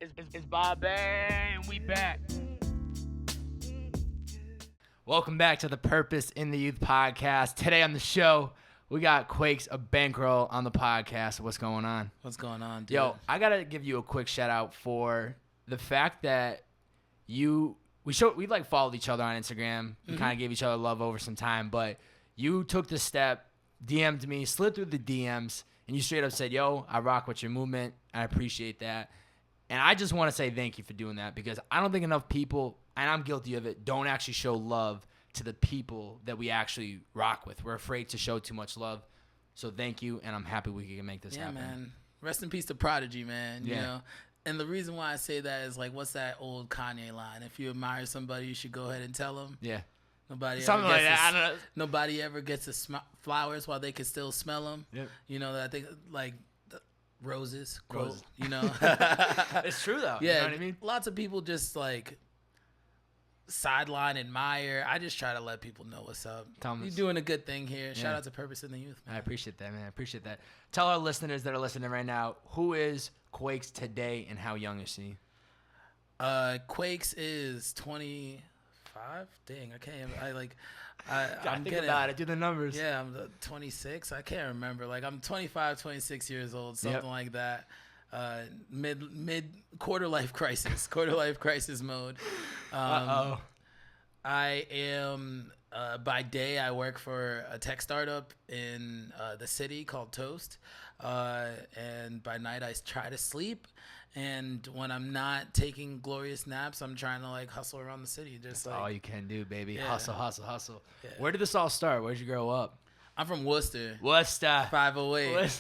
It's Bobbbaaaay, and we back. Welcome back to the Purpose in the Youth podcast. Today on the show, we got Kwakes Abankroll on the podcast. What's going on? What's going on, dude? Yo, I gotta give you a quick shout out for the fact that we like followed each other on Instagram. We kind of gave each other love over some time, but you took the step, DM'd me, slid through the DMs, and you straight up said, "Yo, I rock with your movement. I appreciate that." And I just want to say thank you for doing that, because I don't think enough people, and I'm guilty of it, don't actually show love to the people that we actually rock with. We're afraid to show too much love. So thank you, and I'm happy we can make this happen. Yeah, man. Rest in peace to Prodigy, man. You know? And the reason why I say that is, like, what's that old Kanye line? If you admire somebody, you should go ahead and tell them. Yeah. Something like that. I don't know. Nobody ever gets to flowers while they can still smell them. Yep. You know, I think, like, roses, quote, Roses. You know. It's true, though. Yeah. You know what I mean? Lots of people just, like, sideline admire. I just try to let people know what's up. You're doing a good thing here. Shout out to Purpose in the Youth, man. I appreciate that, man. I appreciate that. Tell our listeners that are listening right now, who is Kwakes today and how young is he? Kwakes is 25. Dang, I can't. I'm think about it. Do the numbers. Yeah, I'm 26. I can't remember. Like, I'm 25, 26 years old, something like that. Mid quarter life crisis mode. I am by day I work for a tech startup in the city called Toast, and by night I try to sleep. And when I'm not taking glorious naps, I'm trying to, like, hustle around the city. That's all you can do, baby. Yeah. Hustle. Yeah. Yeah. Where did this all start? Where'd you grow up? I'm from Worcester. 508.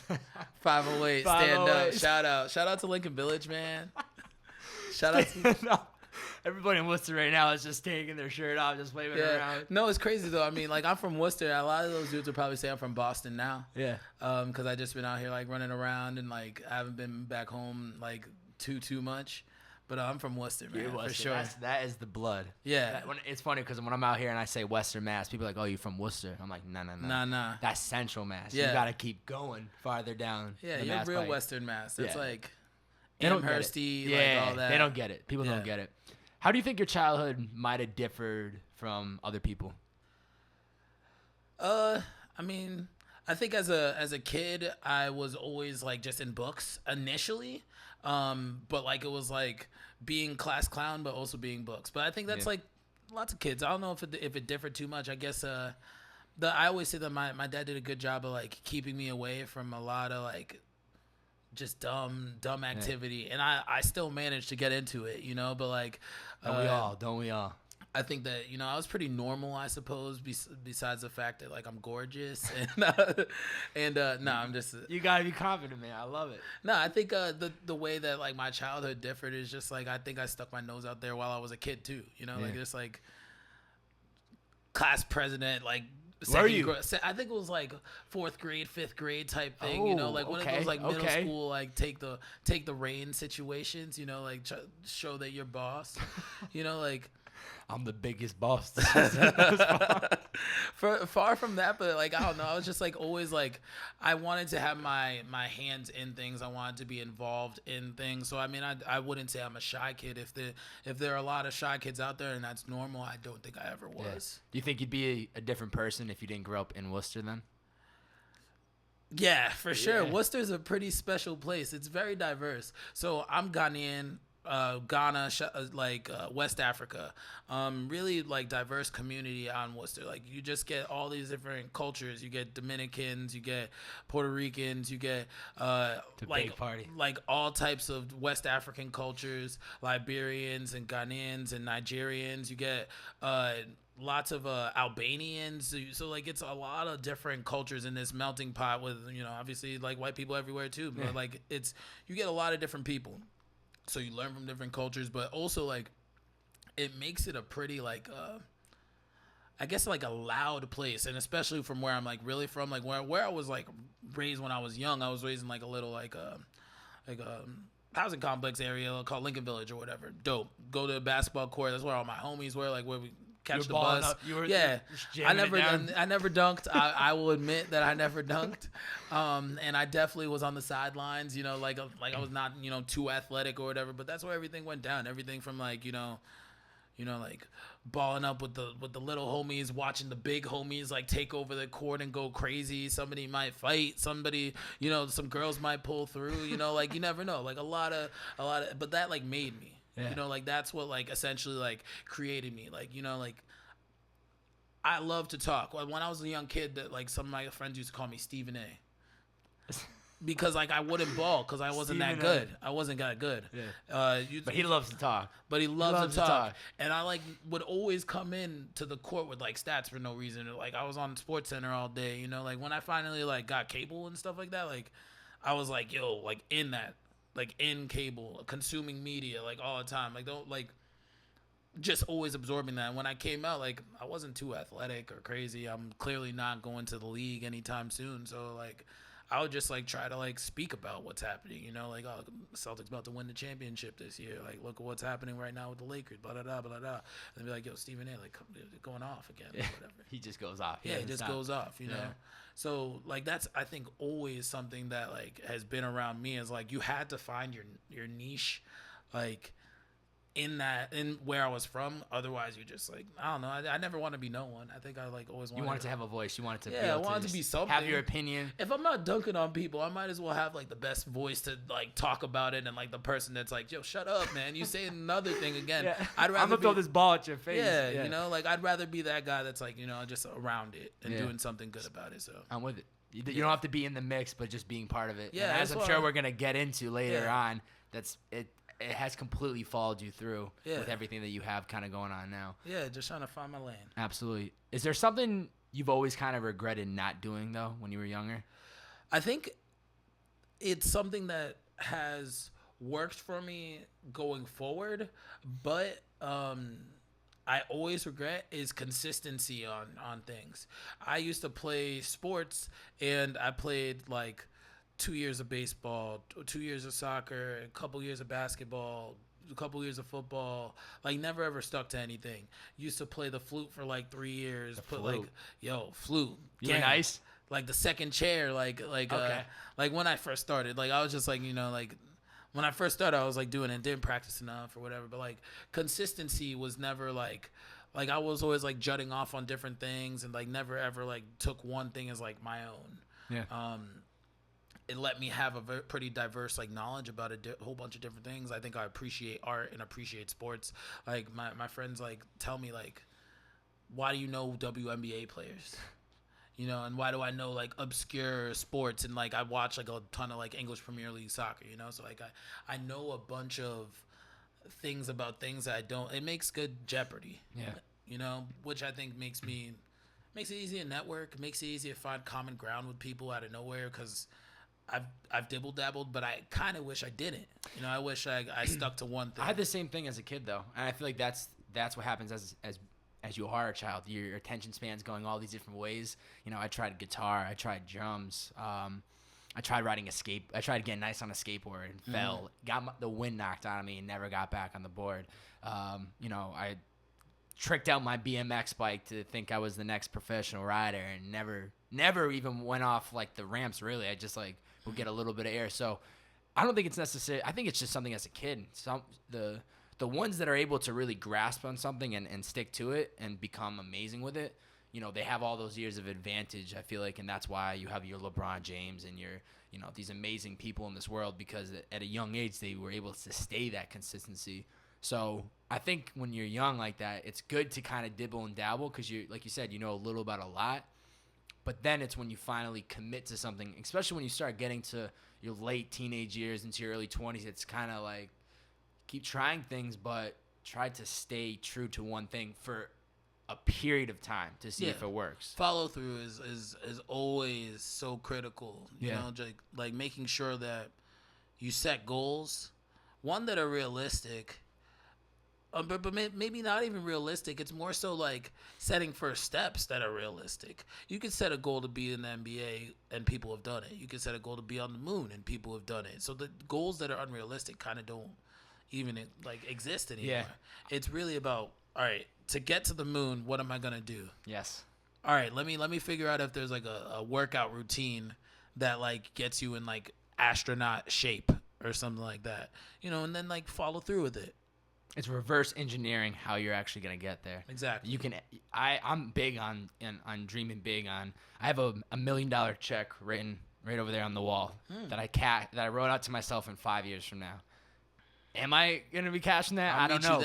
508. Stand up. Shout out to Lincoln Village, man. Shout out to Everybody in Worcester right now is just taking their shirt off, just waving around. No, it's crazy though. I mean, like, I'm from Worcester. A lot of those dudes would probably say I'm from Boston now. Yeah. Because I just been out here, like, running around, and, like, I haven't been back home, like, too much. But I'm from Worcester, man, for sure. That is the blood. Yeah. It's funny because when I'm out here and I say Western Mass, people are like, "Oh, you from Worcester?" I'm like, "Nah. That's Central Mass. Yeah. You got to keep going farther down. Yeah, the you're Mass real pike. Western Mass. It's like Amhersty, like all that. They don't get it. People don't get it. How do you think your childhood might have differed from other people? I mean, I think as a kid, I was always, like, just in books initially. But, like, it was like being class clown, but also being books. But I think that's like lots of kids. I don't know if it differed too much. I guess I always say that my dad did a good job of, like, keeping me away from a lot of, like, just dumb activity, and I still managed to get into it, you know. But, like, don't we all? I think that, you know, I was pretty normal, I suppose, besides the fact that, like, I'm gorgeous and no, I'm just you gotta be confident, man. I love it. No, I think the way that, like, my childhood differed is just, like, I think I stuck my nose out there while I was a kid too, you know. Like, just, like, class president, like, where are you? I think it was like 4th grade, 5th grade type thing, you know, like one of those, like, middle school, like, take the reins situations, you know, like, show that you're boss, you know, like. I'm the biggest boss. Far from that, but, like, I don't know. I was just, like, always, like, I wanted to have my hands in things. I wanted to be involved in things. So, I mean, I wouldn't say I'm a shy kid. If there are a lot of shy kids out there and that's normal, I don't think I ever was. Yeah. Do you think you'd be a different person if you didn't grow up in Worcester then? Yeah, for sure. Worcester's a pretty special place. It's very diverse. So I'm Ghanaian. Ghana, West Africa, really, like, diverse community on Worcester. Like, you just get all these different cultures. You get Dominicans, you get Puerto Ricans, you get like all types of West African cultures, Liberians and Ghanaians and Nigerians. You get lots of Albanians. So, like, it's a lot of different cultures in this melting pot with, you know, obviously, like, white people everywhere too. But like, you get a lot of different people. So you learn from different cultures, but also, like, it makes it a pretty, like, I guess, like, a loud place. And especially from where I'm, like, really from, like, where I was, like, raised when I was young. I was raised in, like, a little, like a housing complex area called Lincoln Village or whatever. Dope. Go to a basketball court. That's where all my homies were, like, where we catch the balling bus. up. You were Yeah, just jamming it down. I never dunked. I will admit that I never dunked. And I definitely was on the sidelines. Like I was not too athletic or whatever. But that's where everything went down. Everything from like like balling up with the little homies, watching the big homies like take over the court and go crazy. Somebody might fight. Somebody, some girls might pull through. Like you never know. Like a lot of, but that like made me. Yeah. Like that's what like essentially like created me. Like like I love to talk. When I was a young kid, that like some of my friends used to call me Stephen A. Because like I wouldn't ball because I wasn't that good. I wasn't that good. Yeah. But he loves to talk. But he loves to talk. And I like would always come in to the court with like stats for no reason. Like I was on Sports Center all day. Like when I finally like got cable and stuff like that, like I was like, yo, like in that, like in cable, consuming media like all the time. Like don't like just always absorbing that. And when I came out, like I wasn't too athletic or crazy. I'm clearly not going to the league anytime soon. So like I would just like try to like speak about what's happening, like, oh, Celtics about to win the championship this year. Like, look at what's happening right now with the Lakers, blah, blah, blah, blah, blah. And be like, yo, Stephen A, like, going off again or whatever. He just goes off. Yeah, he just goes off, you know? So, like, that's, I think, always something that, like, has been around me is, like, you had to find your niche, like, in where I was from. Otherwise you just like, I don't know, I never want to be no one. I think I like always wanted you wanted to have a voice. You wanted to I wanted to be something, have your opinion. If I'm not dunking on people, I might as well have like the best voice to like talk about it, and like the person that's like, yo, shut up, man, you saying another thing again. I'd rather I'm gonna throw this ball at your face. Like I'd rather be that guy that's like just around it and doing something good about it. So I'm with it. You don't have to be in the mix, but just being part of it. Yeah, and as I'm sure we're gonna get into later on, that's it. It has completely followed you through with everything that you have kind of going on now. Yeah, just trying to find my lane. Absolutely. Is there something you've always kind of regretted not doing, though, when you were younger? I think it's something that has worked for me going forward, but I always regret is consistency on things. I used to play sports, and I played like 2 years of baseball, 2 years of soccer, a couple years of basketball, a couple years of football. Like never ever stuck to anything. Used to play the flute for like 3 years. Flute. You nice? Like the second chair. Like when I first started. Like I was just like like when I first started, I was like doing it, didn't practice enough or whatever. But like consistency was never like I was always like jutting off on different things, and like never ever like took one thing as like my own. Yeah. It let me have a pretty diverse like knowledge about a whole bunch of different things. I think I appreciate art and appreciate sports. Like my friends like tell me like, why do you know WNBA players? And why do I know like obscure sports? And like I watch like a ton of like English Premier League soccer, so like I know a bunch of things about things that I don't. It makes good Jeopardy. Yeah. Which I think makes it easy to network, makes it easy to find common ground with people out of nowhere, because I've dibble dabbled, but I kind of wish I didn't. I wish I stuck to one thing. I had the same thing as a kid, though, and I feel like that's what happens as you are a child. Your attention span's going all these different ways. I tried guitar, I tried drums, I tried riding I tried getting nice on a skateboard and fell, got the wind knocked out of me, and never got back on the board. I tricked out my BMX bike to think I was the next professional rider, and never even went off like the ramps. Really, I just like would get a little bit of air. So I don't think it's necessary. I think it's just something as a kid. The ones that are able to really grasp on something and stick to it and become amazing with it, they have all those years of advantage, I feel like, and that's why you have your LeBron James and your these amazing people in this world, because at a young age they were able to stay that consistency. So I think when you're young like that, it's good to kind of dibble and dabble, because like you said, a little about a lot. But then it's when you finally commit to something, especially when you start getting to your late teenage years into your early 20s, it's kind of like keep trying things, but try to stay true to one thing for a period of time to see if it works. Follow through is always so critical. Like making sure that you set goals, one that are realistic. But maybe not even realistic. It's more so like setting first steps that are realistic. You can set a goal to be in the NBA, and people have done it. You can set a goal to be on the moon, and people have done it. So the goals that are unrealistic kind of don't even like exist anymore. It's really about all right, to get to the moon, what am I gonna do? Yes. All right, let me figure out if there's like a workout routine that like gets you in like astronaut shape or something like that, and then like follow through with it. It's reverse engineering how you're actually gonna get there. Exactly. You can. I'm big on dreaming big on. I have a $1 million check written right over there on the wall that I wrote out to myself in 5 years from now. Am I gonna be cashing that? I don't know,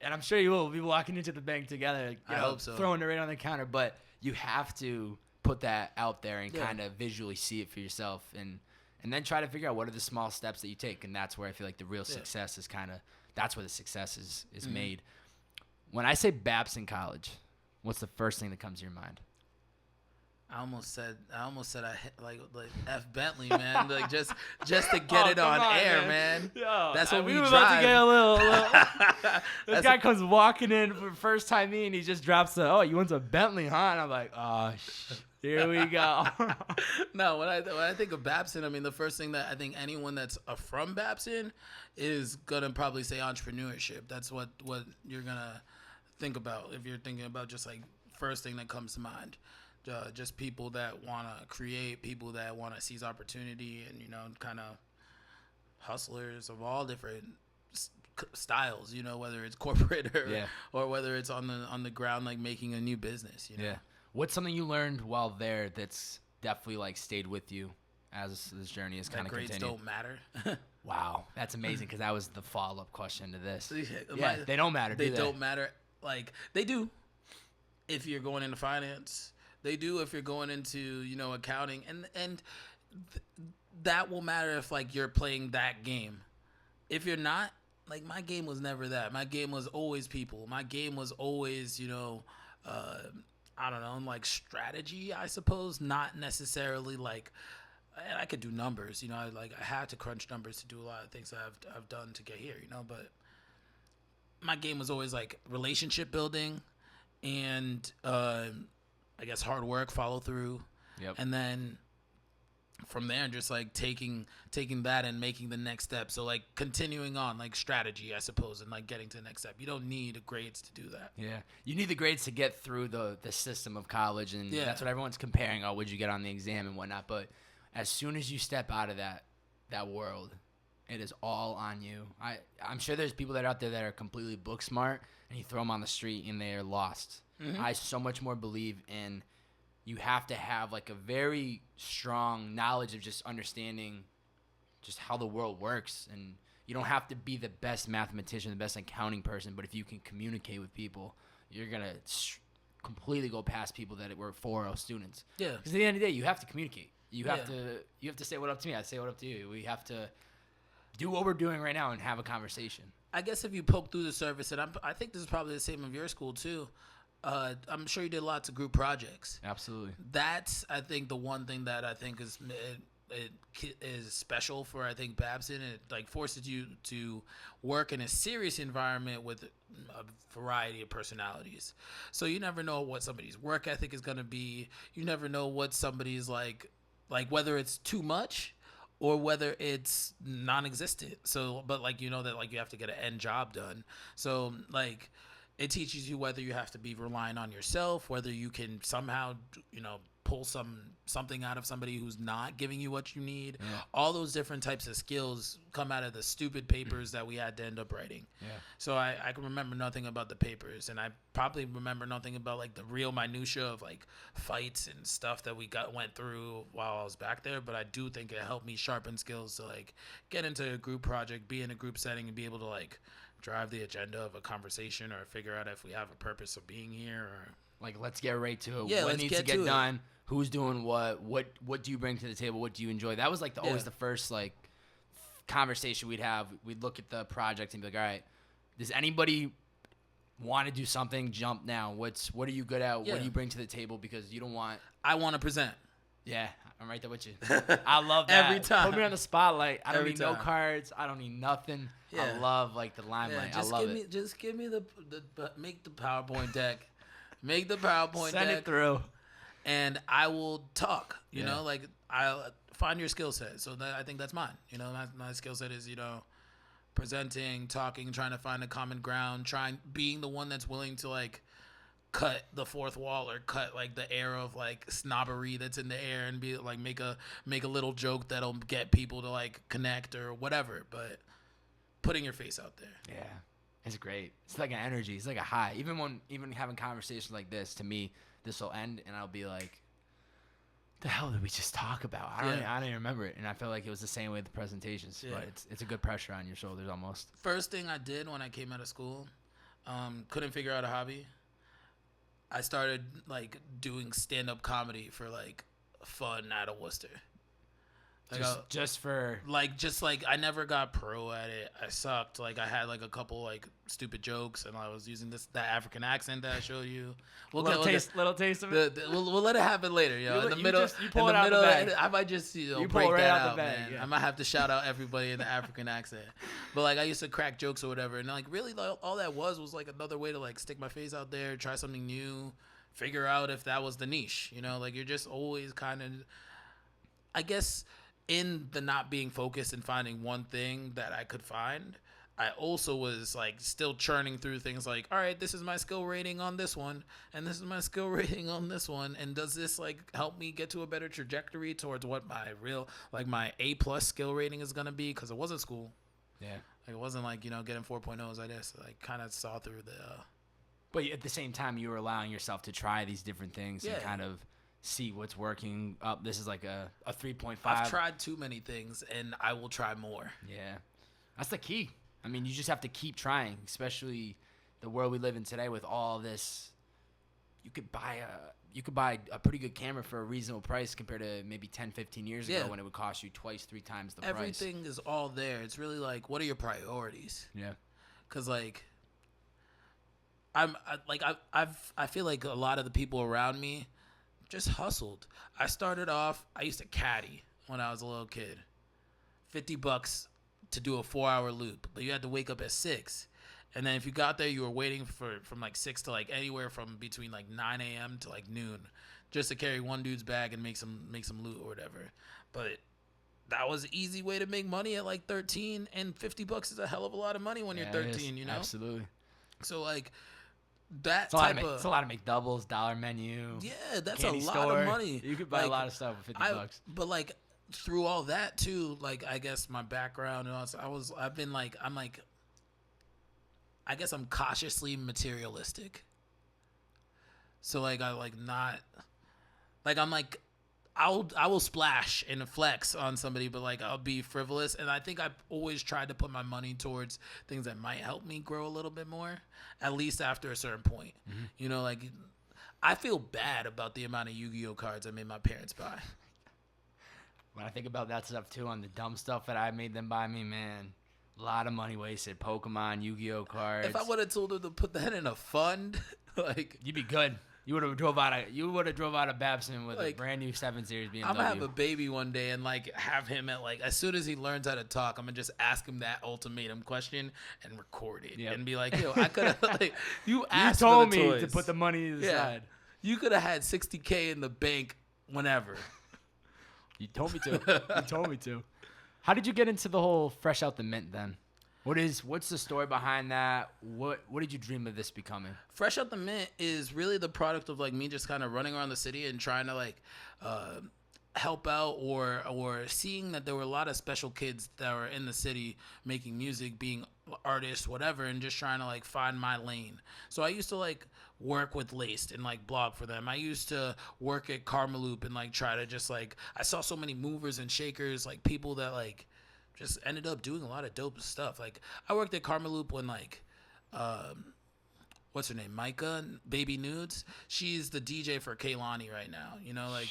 and I'm sure you will. We'll be walking into the bank together. I hope so. Throwing it right on the counter, but you have to put that out there and kind of visually see it for yourself, and then try to figure out what are the small steps that you take, and that's where I feel like the real success is that's where the success is made. When I say Babson College, what's the first thing that comes to your mind? I almost said I hit like F Bentley, man, like just to get it on air, man. Yo, that's what we were about to get a little. This guy comes walking in for the first time and he just drops you went to Bentley, huh? And I'm like, oh, here we go. No, when I think of Babson, I mean the first thing that I think anyone that's from Babson is gonna probably say entrepreneurship. That's what you're gonna think about if you're thinking about just like first thing that comes to mind. Just people that want to create, people that want to seize opportunity, and kind of hustlers of all different styles. Whether it's corporate or whether it's on the ground, like making a new business. Yeah. What's something you learned while there that's definitely like stayed with you as this journey is kind of continued? Grades don't matter. Wow, that's amazing because that was the follow-up question to this. Yeah, they don't matter. They don't matter. Like they do if you're going into finance. They do if you're going into, accounting, and that will matter if like you're playing that game. If you're not, like my game was never that. My game was always people. My game was always, I don't know, like strategy, I suppose, not necessarily like. And I could do numbers, I had to crunch numbers to do a lot of things that I've done to get here, but my game was always like relationship building and I guess hard work, follow through. Yep. And then from there, just like taking that and making the next step. So like continuing on like strategy, I suppose, and like getting to the next step. You don't need grades to do that. Yeah. You need the grades to get through the system of college. And that's what everyone's comparing. Oh, what'd you get on the exam and whatnot. But as soon as you step out of that world, it is all on you. I'm sure there's people that are out there that are completely book smart and you throw them on the street and they are lost. Mm-hmm. I so much more believe in you have to have like a very strong knowledge of just understanding just how the world works. And you don't have to be the best mathematician, the best accounting person, but if you can communicate with people, you're going to completely go past people that were 4.0 students. Yeah. Because at the end of the day, you have to communicate. You have to say what up to me. I say what up to you. We have to do what we're doing right now and have a conversation. I guess if you poke through the surface, and I think this is probably the same of your school too. I'm sure you did lots of group projects. Absolutely. That's, I think, the one thing that I think is special for, I think, Babson. It like forces you to work in a serious environment with a variety of personalities. So you never know what somebody's work ethic is going to be. You never know what somebody's like whether it's too much or whether it's non-existent. So, but like, that like you have to get an end job done. So like, it teaches you whether you have to be relying on yourself, whether you can somehow, pull something out of somebody who's not giving you what you need. Yeah. All those different types of skills come out of the stupid papers that we had to end up writing. Yeah. So I can remember nothing about the papers, and I probably remember nothing about like the real minutia of like fights and stuff that we went through while I was back there. But I do think it helped me sharpen skills to like get into a group project, be in a group setting, and be able to like drive the agenda of a conversation or figure out if we have a purpose of being here or like let's get right to it. Yeah, what needs to get done? Who's doing what do you bring to the table? What do you enjoy? That was like always the first like conversation we'd have. We'd look at the project and be like, all right, does anybody want to do something? Jump now. What are you good at? What do you bring to the table? Because you don't want. I want to present. Yeah, I'm right there with you. I love that. Every time. Put me on the spotlight. I don't need no cards. I don't need nothing. Yeah. I love like the limelight. Yeah, I love it. Just give me the make the PowerPoint deck. Make the PowerPoint deck. Send it through. And I will talk, you know, like I'll find your skill set. So I think that's mine. My skill set is, presenting, talking, trying to find a common ground, being the one that's willing to like cut the fourth wall or cut like the air of like snobbery that's in the air and be like make a little joke that'll get people to like connect or whatever, but putting your face out there. Yeah. It's great. It's like an energy. It's like a high. Even having conversations like this, to me, this will end and I'll be like, the hell did we just talk about? I don't even remember it. And I feel like it was the same way with the presentations. Yeah. But it's a good pressure on your shoulders almost. First thing I did when I came out of school, couldn't figure out a hobby. I started like doing stand-up comedy for like fun out of Worcester. Like just I never got pro at it. I sucked. Like I had like a couple like stupid jokes, and I was using that African accent that I showed you. Little taste of it. We'll let it happen later, yo. In the middle, I might just break right that out out, man. Yeah. I might have to shout out everybody in the African accent. But like I used to crack jokes or whatever, and like really like, all that was like another way to like stick my face out there, try something new, figure out if that was the niche. You know, like you're just always kind of, I guess, in the not being focused and finding one thing that I could find, I also was like still churning through things like, all right, this is my skill rating on this one, and this is my skill rating on this one, and does this like help me get to a better trajectory towards what my real like my A+ skill rating is gonna be? Because it wasn't school. Yeah, like, it wasn't like, you know, getting 4.0s. I just like kind of saw through the. But at the same time, you were allowing yourself to try these different things and kind of see what's working. This is like a 3.5. I've tried too many things, and I will try more. Yeah, that's the key. I mean, you just have to keep trying, especially the world we live in today with all this. You could buy a pretty good camera for a reasonable price compared to maybe 10, 15 years ago when it would cost you 2x, 3x the price. Everything is all there. It's really like, what are your priorities? Yeah, because like I feel like a lot of the people around me just hustled. I started off, I used to caddy when I was a little kid. $50 to do a 4-hour loop, but you had to wake up at 6. And then if you got there, you were waiting from like 6 to like anywhere from between like 9 a.m. to like noon, just to carry one dude's bag and make some loot or whatever. But that was an easy way to make money at like 13, and $50 is a hell of a lot of money when you're 13, you know? Absolutely. So like, it's a lot to make doubles, dollar menu. Yeah, that's a lot of money. You could buy a lot of stuff with $50. But like through all that too, like I guess my background and all, I guess I'm cautiously materialistic. So like I like not like I'm like I will splash and flex on somebody, but like I'll be frivolous. And I think I've always tried to put my money towards things that might help me grow a little bit more, at least after a certain point. Mm-hmm. You know, like I feel bad about the amount of Yu-Gi-Oh cards I made my parents buy. When I think about that stuff too, on the dumb stuff that I made them buy me, man, a lot of money wasted. Pokemon, Yu-Gi-Oh cards. If I would have told them to put that in a fund, like you'd be good. You would have drove out of Babson with like, a brand new 7 Series BMW. I'm gonna have a baby one day and like have him at like, as soon as he learns how to talk, I'm gonna just ask him that ultimatum question and record it and be like, yo, I could have like you told me to put the money to the side. You could have had $60K in the bank whenever. You told me to. How did you get into the whole fresh out the mint then? What's the story behind that? What did you dream of this becoming? Fresh Out the Mint is really the product of like me just kind of running around the city and trying to like help out or seeing that there were a lot of special kids that were in the city making music, being artists, whatever, and just trying to like find my lane. So I used to like work with Laced and like blog for them. I used to work at Karmaloop and like try to just like, I saw so many movers and shakers, like people that like just ended up doing a lot of dope stuff. Like I worked at Karmaloop when like what's her name, Micah Baby Nudes, she's the DJ for Kaylani right now, you know, like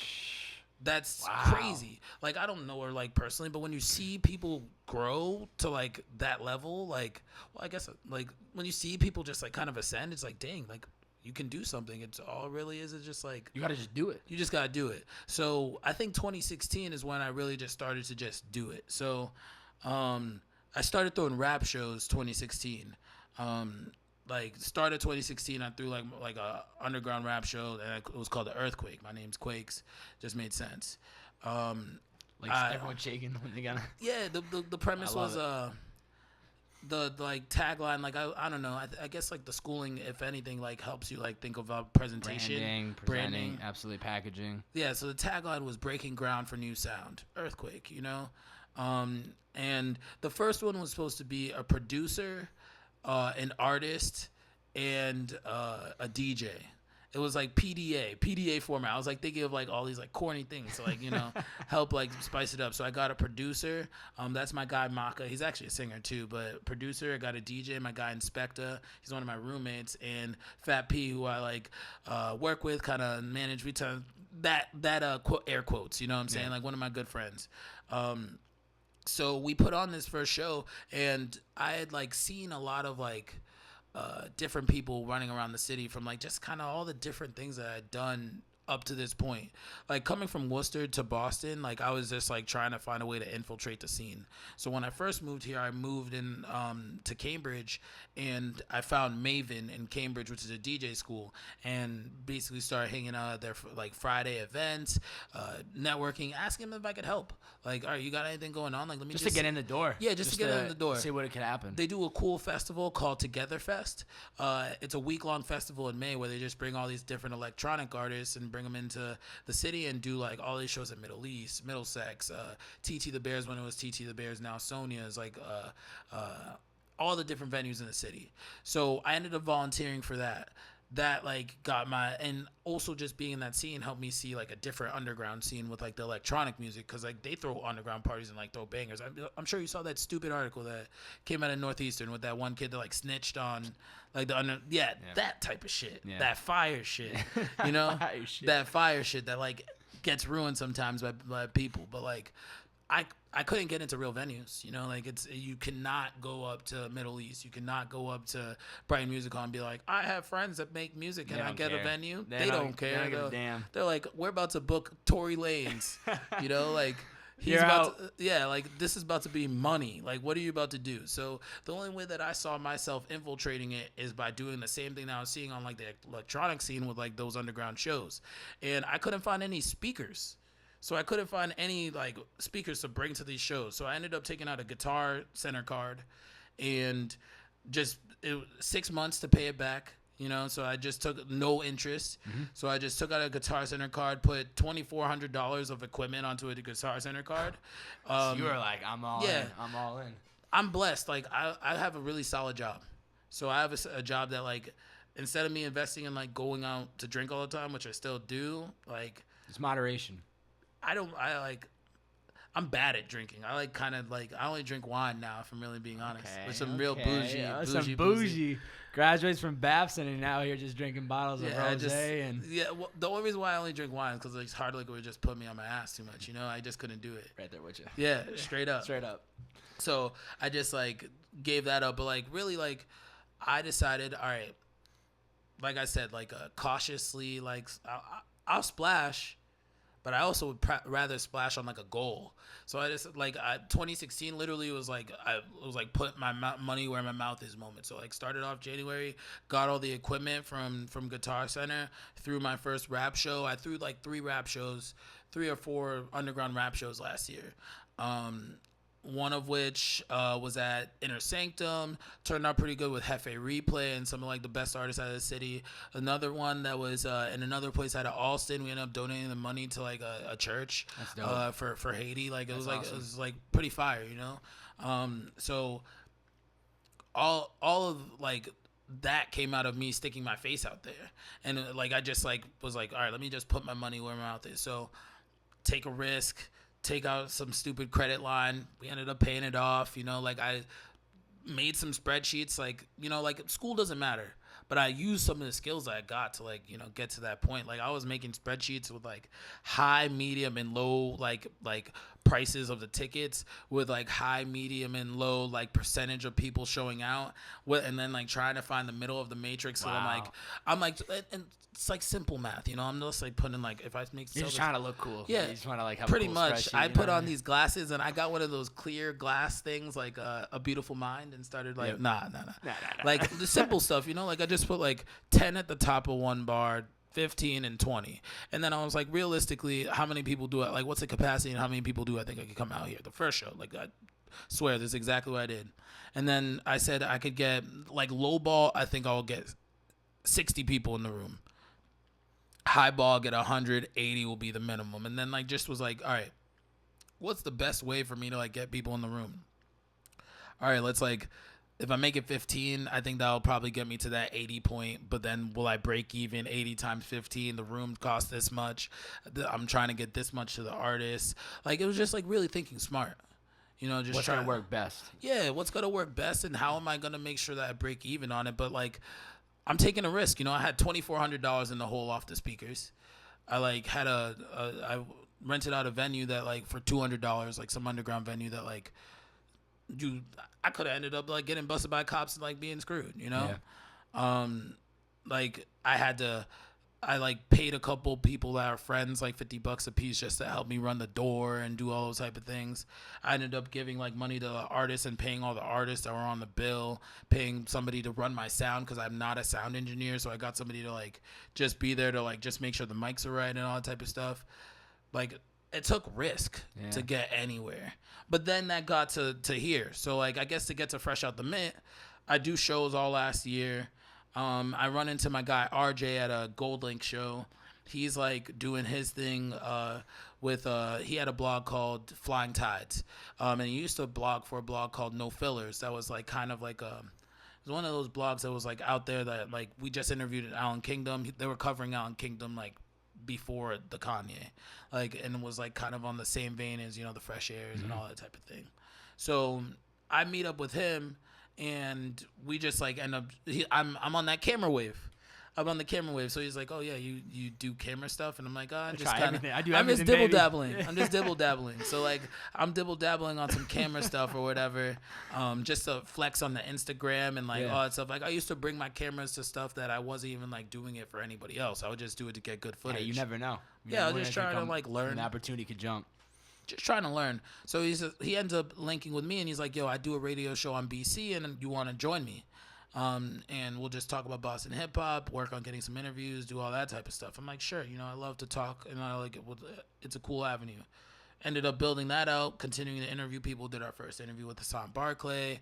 that's crazy. Like I don't know her like personally, but when you see people grow to like that level, like, well, I guess like when you see people just like kind of ascend, it's like, dang, like you can do something. It's all it really is just like you gotta just do it. You just gotta do it. So I think 2016 is when I really just started to just do it. So I started throwing rap shows 2016. Like started 2016, I threw like a underground rap show, and it was called The Earthquake. My name's Kwakes. Just made sense. Everyone shaking when they got. Yeah, the premise was the like tagline, like I don't know, I guess like the schooling, if anything, like helps you like think about presentation, branding, absolutely packaging. Yeah, so the tagline was breaking ground for new sound, earthquake, you know, and the first one was supposed to be a producer, an artist, and a DJ. It was like PDA format. I was like thinking of like all these like corny things to like, you know, help like spice it up. So I got a producer. That's my guy Maka. He's actually a singer too, but producer. I got a DJ, my guy Inspector. He's one of my roommates, and Fat P, who I like work with, kind of manage. We turn that air quotes. You know what I'm saying? Like one of my good friends. So we put on this first show, and I had like seen a lot of like different people running around the city from like just kind of all the different things that I'd done up to this point. Like coming from Worcester to Boston, like I was just like trying to find a way to infiltrate the scene. So when I first moved here, I moved in to Cambridge, and I found Maven in Cambridge, which is a DJ school, and basically started hanging out there for like Friday events, networking, asking them if I could help. Like, all right, you got anything going on? Like, let me just to get in the door. Yeah, just to get in the door. See what it could happen. They do a cool festival called Together Fest. It's a week-long festival in May where they just bring all these different electronic artists and bring them into the city and do like all these shows in Middle East, Middlesex, TT the Bears when it was TT the Bears, now Sonia's, like all the different venues in the city. So I ended up volunteering for that. That like got my, and also just being in that scene helped me see like a different underground scene with like the electronic music, because like they throw underground parties and like throw bangers. I'm sure you saw that stupid article that came out of Northeastern with that one kid that like snitched on like that type of shit, that fire shit, you know, that fire shit that like gets ruined sometimes by people. But like I couldn't get into real venues, you know, like you cannot go up to Middle East, you cannot go up to Brighton Music Hall and be like, I have friends that make music, and I get a venue. They don't care. They don't give a damn. They're like, we're about to book Tory Lanez, you know, like he's You're about out. like this is about to be money. Like, what are you about to do? So the only way that I saw myself infiltrating it is by doing the same thing that I was seeing on like the electronic scene with like those underground shows, and I couldn't find any speakers. So I couldn't find any like speakers to bring to these shows. So I ended up taking out a Guitar Center card, and just 6 months to pay it back. You know, so I just took no interest. Mm-hmm. So I just took out a Guitar Center card, put $2,400 of equipment onto a Guitar Center card. So you were like, I'm all in. I'm all in. I'm blessed. Like I have a really solid job. So I have a job that like, instead of me investing in like going out to drink all the time, which I still do, like it's moderation. I'm bad at drinking. I only drink wine now, if I'm really being honest. With some real bougie. Graduates from Babson and now here just drinking bottles of rosé well, the only reason why I only drink wine is because like hard liquor would just put me on my ass too much. You know, I just couldn't do it. Right there with you. Yeah, straight up. Straight up. So I just like gave that up, but like really like I decided, all right, like I said, like cautiously, like I'll splash. But I also would rather splash on like a goal. So I just like 2016 literally was like put my money where my mouth is moment. So like started off January, got all the equipment from Guitar Center, threw my first rap show. I threw like 3 or 4 underground rap shows last year. One of which was at Inner Sanctum, turned out pretty good with Hefe Replay and some of like the best artists out of the city. Another one that was in another place out of Alston. We ended up donating the money to like a church for Haiti. Like it was awesome. It was like pretty fire, you know. So all of like that came out of me sticking my face out there, and like I just like was like, all right, let me just put my money where my mouth is. So take a risk. Take out some stupid credit line. We ended up paying it off. You know, like I made some spreadsheets. Like, you know, like school doesn't matter, but I used some of the skills that I got to like, you know, get to that point. Like I was making spreadsheets with like high, medium, and low like prices of the tickets, with like high, medium, and low like percentage of people showing out. And then like trying to find the middle of the matrix. Wow. So I'm like, and it's like simple math, you know. I'm just like putting like, if I make, you're just trying to look cool. Yeah, you just want to like have pretty a cool much. spreadsheet, I put on these glasses, and I got one of those clear glass things, like A Beautiful Mind, and started like, nah. Like the simple stuff, you know. Like I just put like 10 at the top of one bar, 15 and 20, and then I was like, realistically, how many people do it? Like, what's the capacity, and how many people do I think I could come out here? The first show, like Swear, this is exactly what I did. And then I said I could get, like, low ball, I think I'll get 60 people in the room. High ball, get 180 will be the minimum. And then, like, just was like, all right, what's the best way for me to, like, get people in the room? All right, let's, like, if I make it 15, I think that'll probably get me to that 80 point. But then will I break even 80 times 15? The room costs this much. I'm trying to get this much to the artist. Like, it was just, like, really thinking smart. You know, just what's going to work best. Yeah, what's going to work best, and how am I going to make sure that I break even on it? But, like, I'm taking a risk. You know, I had $2,400 in the hole off the speakers. I, like, had I rented out a venue that, like, for $200, like, some underground venue that, like, I could have ended up, like, getting busted by cops and, like, being screwed, you know? Yeah. Like, I like paid a couple people that are friends like $50 a piece just to help me run the door and do all those type of things. I ended up giving, like, money to the artists and paying all the artists that were on the bill, paying somebody to run my sound because I'm not a sound engineer, so I got somebody to, like, just be there to, like, just make sure the mics are right and all that type of stuff. Like, it took risk to get anywhere. But then that got to here. So, like, I guess to get to Fresh Out the Mint, I do shows all last year. I run into my guy RJ at a Gold Link show. He's, like, doing his thing with he had a blog called Flying Tides. And he used to blog for a blog called No Fillers. That was, like, kind of like it was one of those blogs that was, like, out there that, like, we just interviewed Alan Kingdom. They were covering Alan Kingdom, like, before the Kanye, like, and it was, like, kind of on the same vein as, you know, the Fresh Airs and all that type of thing. So I meet up with him, and we just, like, end up. I'm on that camera wave. I'm on the camera wave. So he's like, "Oh yeah, you do camera stuff," and I'm like, "Oh, I'm just kind of. I'm just dibble dabbling. I'm just dibble dabbling." So, like, I'm dibble dabbling on some camera stuff or whatever, just to flex on the Instagram and, like, all that stuff. Like, I used to bring my cameras to stuff that I wasn't even, like, doing it for anybody else. I would just do it to get good footage. Yeah, you never know. I was just trying to, like, learn. An opportunity could jump. Just trying to learn. So he ends up linking with me, and he's like, "Yo, I do a radio show on BC, and you want to join me? And we'll just talk about Boston hip hop, work on getting some interviews, do all that type of stuff." I'm like, "Sure, you know, I love to talk, and I like it. It's a cool avenue." Ended up building that out, continuing to interview people. Did our first interview with Hassan Barclay,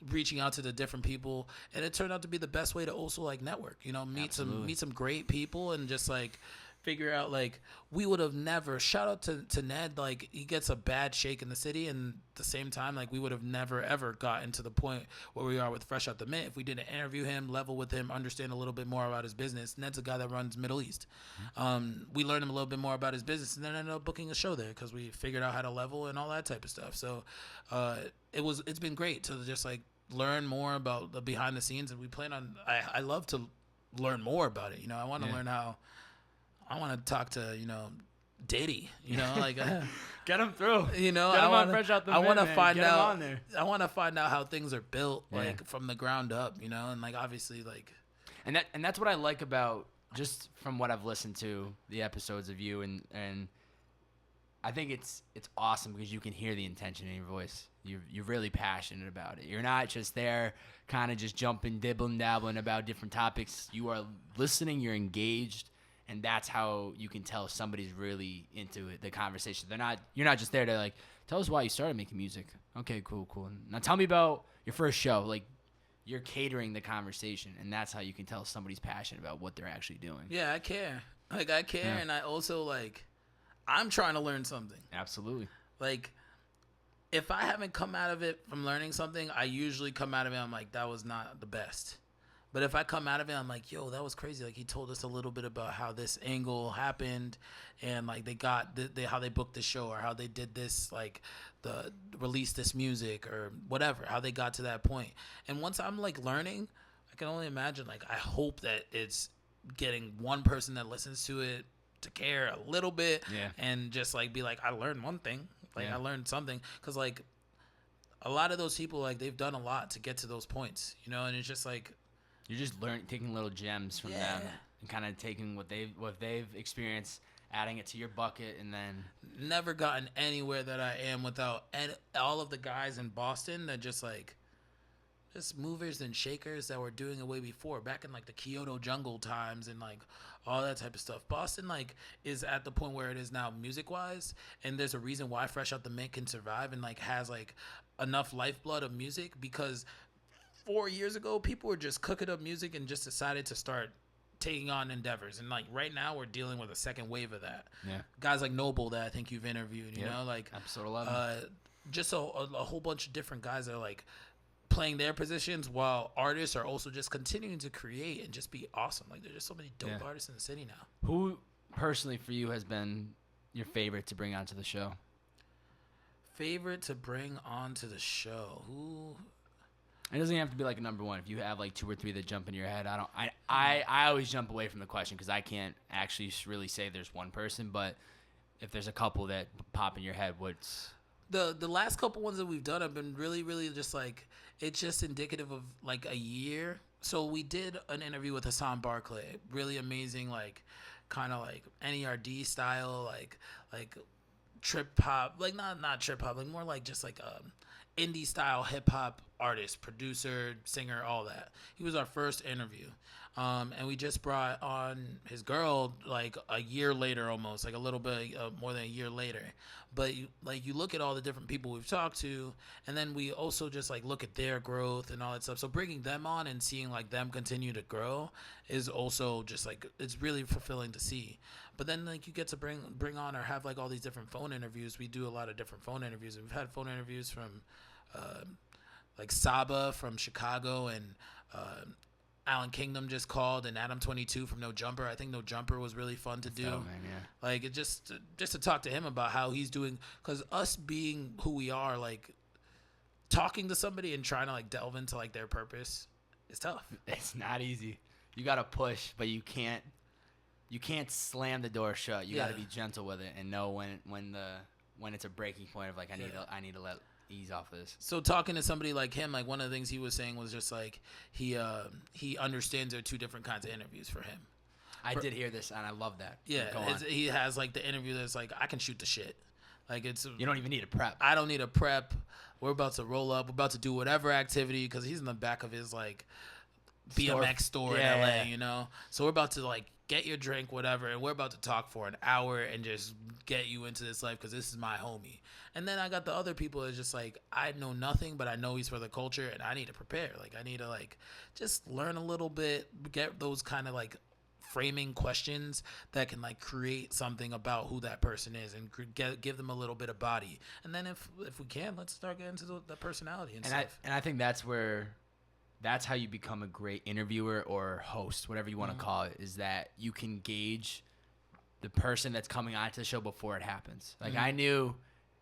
reaching out to the different people, and it turned out to be the best way to also, like, network. You know, meet some great people, and just, like, figure out, like, we would have never, shout out to Ned, like, he gets a bad shake in the city, and at the same time, like, we would have never ever gotten to the point where we are with Fresh Out the Mint if we didn't interview him, level with him, understand a little bit more about his business. Ned's a guy that runs Middle East. We learned him a little bit more about his business, and then ended up booking a show there because we figured out how to level and all that type of stuff. So it's been great to just, like, learn more about the behind the scenes, and we plan on, I love to learn more about it. You know, I want to learn how, I want to talk to, you know, Diddy, you know, like, get him through, you know, I want to find out, I want to find out how things are built, like, from the ground up, you know, and, like, obviously, like, and that's what I like about, just from what I've listened to the episodes of you, and I think it's awesome because you can hear the intention in your voice. You're really passionate about it. You're not just there kind of just jumping, dibbling, dabbling about different topics. You are listening, you're engaged. And that's how you can tell somebody's really into it, the conversation. You're not just there to, like, tell us why you started making music. Okay, cool. Now tell me about your first show. Like, you're catering the conversation, and that's how you can tell somebody's passionate about what they're actually doing. Yeah, I care. Like, I care, and I also, like, I'm trying to learn something. Absolutely. Like, if I haven't come out of it from learning something, I usually come out of it, I'm like, that was not the best. But if I come out of it, I'm like, yo, that was crazy. Like, he told us a little bit about how this angle happened, and, like, they got how they booked the show, or how they did this, like, release this music, or whatever, how they got to that point. And once I'm, like, learning, I can only imagine, like, I hope that it's getting one person that listens to it to care a little bit, and just, like, be like, I learned one thing. Like, I learned something. Because, like, a lot of those people, like, they've done a lot to get to those points, you know, and it's just, like, you're just taking little gems from them, and kind of taking what they've experienced, adding it to your bucket, and then never gotten anywhere that I am without all of the guys in Boston that just movers and shakers that were doing it way before, back in, like, the Kyoto jungle times and, like, all that type of stuff. Boston, like, is at the point where it is now music wise, and there's a reason why Fresh Out the Mint can survive and, like, has, like, enough lifeblood of music, because 4 years ago people were just cooking up music and just decided to start taking on endeavors, and like right now we're dealing with a second wave of that. Guys like Noble that I think you've interviewed, you know, like episode 11. Just a whole bunch of different guys that are like playing their positions, while artists are also just continuing to create and just be awesome. Like there's just so many dope artists in the city now. Who personally for you has been your favorite to bring onto the show? Favorite to bring onto the show? Who? It doesn't have to be like a number one. If you have like 2 or 3 that jump into your head, I always jump away from the question because I can't actually really say there's one person. But if there's a couple that pop in your head, what's the last couple ones that we've done have been really, really just like, it's just indicative of like a year. So we did an interview with Hassan Barclay, really amazing, like kind of like NERD style, like trip hop, like not trip hop, like more like just like indie style hip hop artist, producer, singer, all that. He was our first interview. And we just brought on his girl like a year later, almost like a little bit more than a year later. But you look at all the different people we've talked to, and then we also just like look at their growth and all that stuff. So bringing them on and seeing like them continue to grow is also just like, it's really fulfilling to see. But then like you get to bring on or have like all these different phone interviews. We do a lot of different phone interviews. We've had phone interviews from like Saba from Chicago, and Alan Kingdom just called, and Adam 22 from No Jumper. I think No Jumper was really fun to do. Oh, man, yeah. Like it just to talk to him about how he's doing, because us being who we are, like talking to somebody and trying to like delve into like their purpose is tough. It's not easy. You gotta push, but you can't slam the door shut. You gotta be gentle with it and know when it's a breaking point of like I need to let ease off this. So talking to somebody like him, like one of the things he was saying was just like he understands there are 2 different kinds of interviews for him. I did hear this and I love that. Yeah, he has like the interview that's like, I can shoot the shit. Like you don't even need a prep. I don't need a prep. We're about to roll up. We're about to do whatever activity, because he's in the back of his like BMX store in LA, you know. So we're about to like get your drink, whatever, and we're about to talk for an hour and just get you into this life because this is my homie. And then I got the other people that's just like, I know nothing, but I know he's for the culture, and I need to prepare. Like I need to like just learn a little bit, get those kind of like framing questions that can like create something about who that person is and give them a little bit of body. And then if we can, let's start getting into the personality and stuff. I think that's how you become a great interviewer or host, whatever you want to call it, is that you can gauge the person that's coming onto the show before it happens. Like I knew,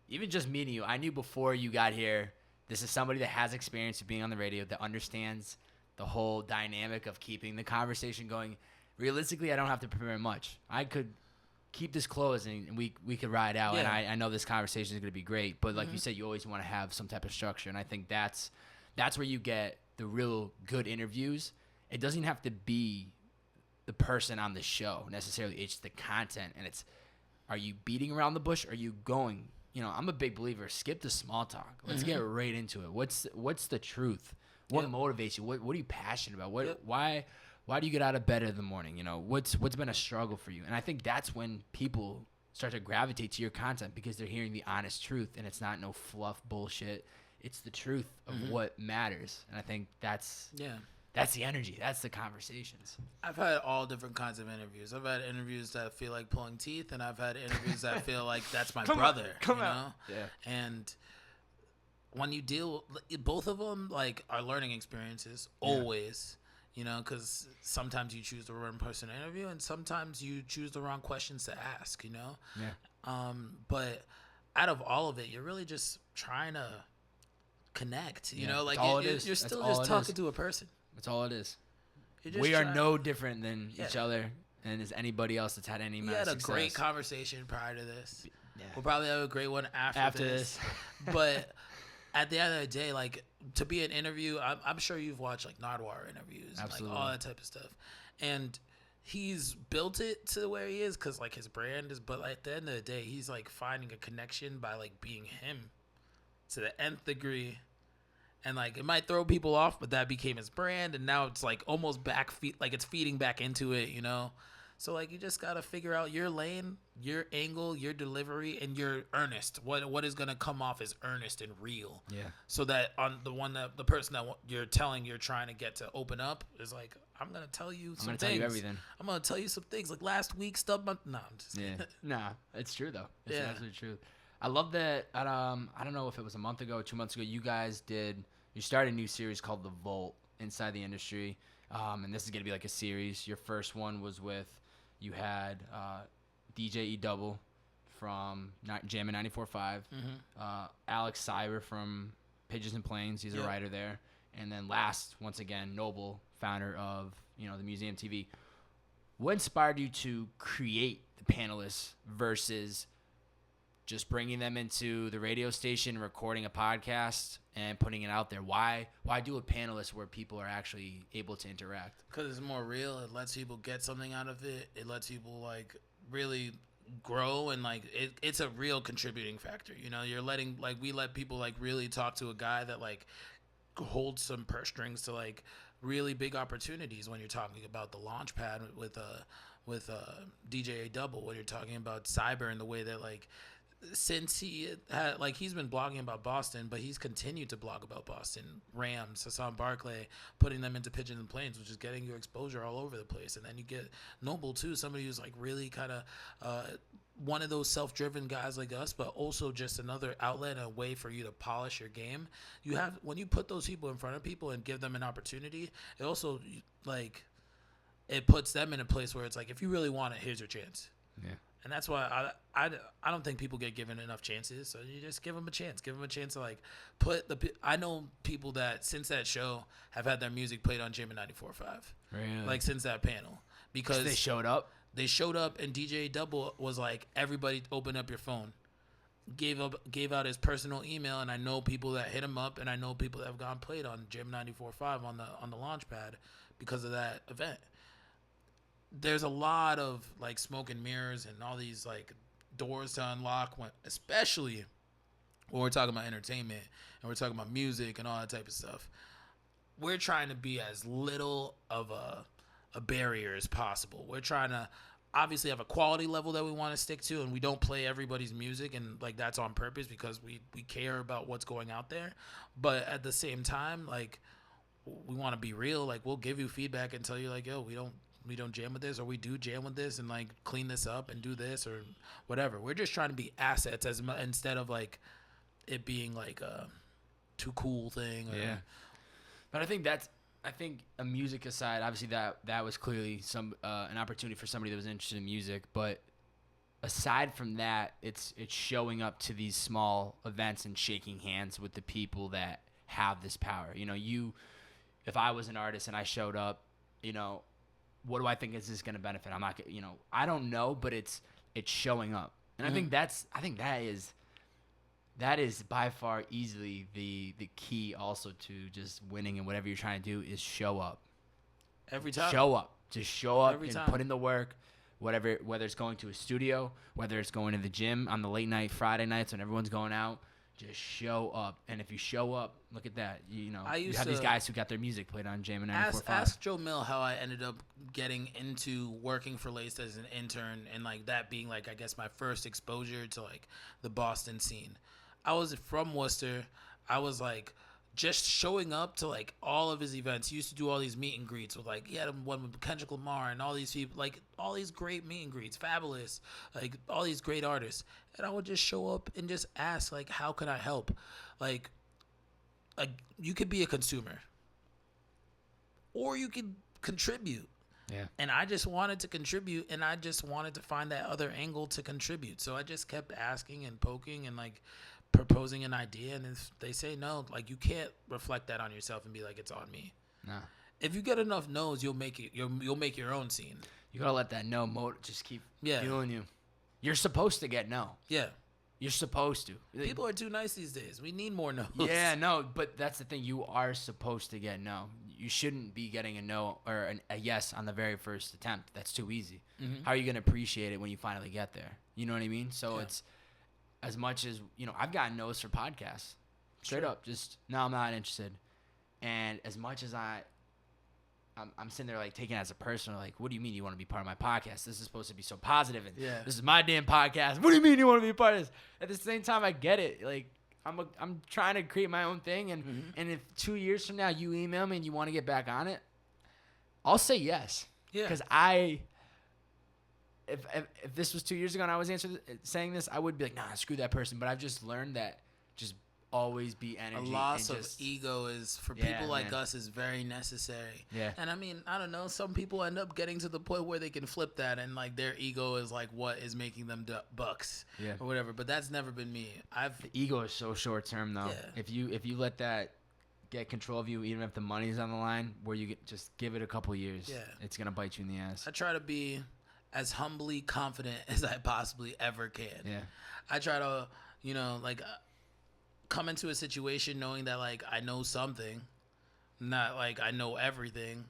even just meeting you, I knew before you got here, this is somebody that has experience of being on the radio, that understands the whole dynamic of keeping the conversation going. Realistically, I don't have to prepare much. I could keep this closed and we could ride out, and I know this conversation is going to be great. But like you said, you always want to have some type of structure, and I think that's where you get the real good interviews. It doesn't have to be the person on the show necessarily. It's the content, and it's, are you beating around the bush? Or are you going, you know, I'm a big believer, skip the small talk. Let's get right into it. What's the truth? What motivates you? What are you passionate about? Why do you get out of bed in the morning? You know, what's been a struggle for you? And I think that's when people start to gravitate to your content, because they're hearing the honest truth, and it's not no fluff bullshit. It's the truth of what matters. And I think that's the energy. That's the conversations. I've had all different kinds of interviews. I've had interviews that feel like pulling teeth, and I've had interviews that feel like that's my brother. Come on. Yeah. And when you deal, both of them like are learning experiences always. You know, because sometimes you choose the wrong person to interview, and sometimes you choose the wrong questions to ask. You know. Yeah. But out of all of it, you're really just trying to connect. You know, like you're still just talking to a person. That's all it is. We are no different than each other, and as anybody else that's had any amount of success. We had a great conversation prior to this. Yeah. We'll probably have a great one after this. But at the end of the day, like, to be an interview, I'm sure you've watched like Nardwuar interviews, and, like all that type of stuff, and he's built it to where he is because like his brand is. But at the end of the day, he's like finding a connection by like being him to the nth degree. And like it might throw people off, but that became his brand, and now it's like almost like it's feeding back into it, you know. So like you just gotta figure out your lane, your angle, your delivery, and your earnest. What is gonna come off as earnest and real. Yeah. So that on the person that you're trying to get to open up is like, I'm gonna tell you some things. Tell you everything. I'm gonna tell you some things. Like last week, I'm just kidding. Nah, it's true though. It's Yeah. absolutely true. I love that. I don't know if it was a month ago, 2 months ago. You started a new series called The Vault inside the industry, and this is gonna be like a series. Your first one was with. You had DJ E Double from Jammin' 94.5, Alex Cyber from Pigeons and Planes. He's a writer there. And then last, once again, Noble, founder of the Museum TV. What inspired you to create the panelists versus just bringing them into the radio station, recording a podcast, and putting it out there? Why do a panelist where people are actually able to interact? Because it's more real. It lets people get something out of it. It lets people like really grow, and like it's a real contributing factor. You're letting we let people like really talk to a guy that like holds some purse strings to like really big opportunities. When you're talking about the launch pad with DJ A Double, when you're talking about Cyber and the way that like. Since he had he's been blogging about Boston, but he's continued to blog about Boston, Rams, Hassan Barclay, putting them into Pigeons and Planes, which is getting you exposure all over the place. And then you get Noble too, somebody who's like really kind of one of those self-driven guys like us, but also just another outlet and a way for you to polish your game. You have, when you put those people in front of people and give them an opportunity, it also it puts them in a place where it's like, if you really want it, here's your chance. Yeah. And that's why I don't think people get given enough chances. So you just give them a chance. Give them a chance to like I know people that since that show have had their music played on Jammin' 94.5. Really? Like since that panel. Because they showed up? They showed up and DJ Double was like, everybody open up your phone. Gave out his personal email, and I know people that hit him up, and I know people that have gone played on Jammin' 94.5 on the launch pad because of that event. There's a lot of like smoke and mirrors and all these like doors to unlock, especially when we're talking about entertainment and we're talking about music and all that type of stuff. We're trying to be as little of a barrier as possible. We're trying to obviously have a quality level that we want to stick to, and we don't play everybody's music, and like that's on purpose because we care about what's going out there. But at the same time, like we want to be real. Like we'll give you feedback and tell you like, yo, we don't jam with this, or we do jam with this, and like clean this up and do this or whatever. We're just trying to be assets instead of like it being like a too cool thing. Yeah. But I think a music aside, obviously that was clearly an opportunity for somebody that was interested in music. But aside from that, it's showing up to these small events and shaking hands with the people that have this power. If I was an artist and I showed up, what do I think is this going to benefit? I'm not, I don't know, but it's showing up, and I think that is by far easily the key also to just winning and whatever you're trying to do is show up every time. Just show up every and time. Put in the work, whether it's going to a studio, whether it's going to the gym on the late night Friday nights when everyone's going out. Just show up, and if you show up, look at that. You have these guys who got their music played on Jammin' 94.5. Ask Joe Mill how I ended up getting into working for Laced as an intern, and like that being like I guess my first exposure to like the Boston scene. I was from Worcester. I was like just showing up to like all of his events. He used to do all these meet and greets with like he had one with Kendrick Lamar and all these people, like all these great meet and greets, Fabulous, like all these great artists. And I would just show up and just ask like, how can I help? Like you could be a consumer, or you could contribute. Yeah. And I just wanted to contribute, and I just wanted to find that other angle to contribute. So I just kept asking and poking and like proposing an idea, and if they say no, like you can't reflect that on yourself and be like it's on me. No. If you get enough no's, you'll make it. You'll make your own scene. You gotta let that no motor just keep fueling you. You're supposed to get no. Yeah. You're supposed to. People are too nice these days. We need more no's. Yeah, no, but that's the thing. You are supposed to get no. You shouldn't be getting a no or a yes on the very first attempt. That's too easy. Mm-hmm. How are you going to appreciate it when you finally get there? You know what I mean? So it's as much as, I've gotten no's for podcasts. Straight up. Just, no, I'm not interested. And as much as I I'm sitting there like taking it as a personal, like, what do you mean you want to be part of my podcast? This is supposed to be so positive, and this is my damn podcast. What do you mean you want to be a part of this? At the same time, I get it. Like, I'm trying to create my own thing, and if 2 years from now you email me and you want to get back on it, I'll say yes. Yeah. Because if this was 2 years ago and I was saying this, I would be like, nah, screw that person. But I've just learned that just always be energy. A loss of ego is, for people like us, is very necessary. Yeah. And I mean, I don't know, some people end up getting to the point where they can flip that, and like their ego is like what is making them bucks or whatever. But that's never been me. The ego is so short term though. Yeah. If you let that get control of you, even if the money's on the line, where you just give it a couple years, it's gonna bite you in the ass. I try to be as humbly confident as I possibly ever can. Yeah. I try to, like, come into a situation knowing that, like, I know something, not like I know everything,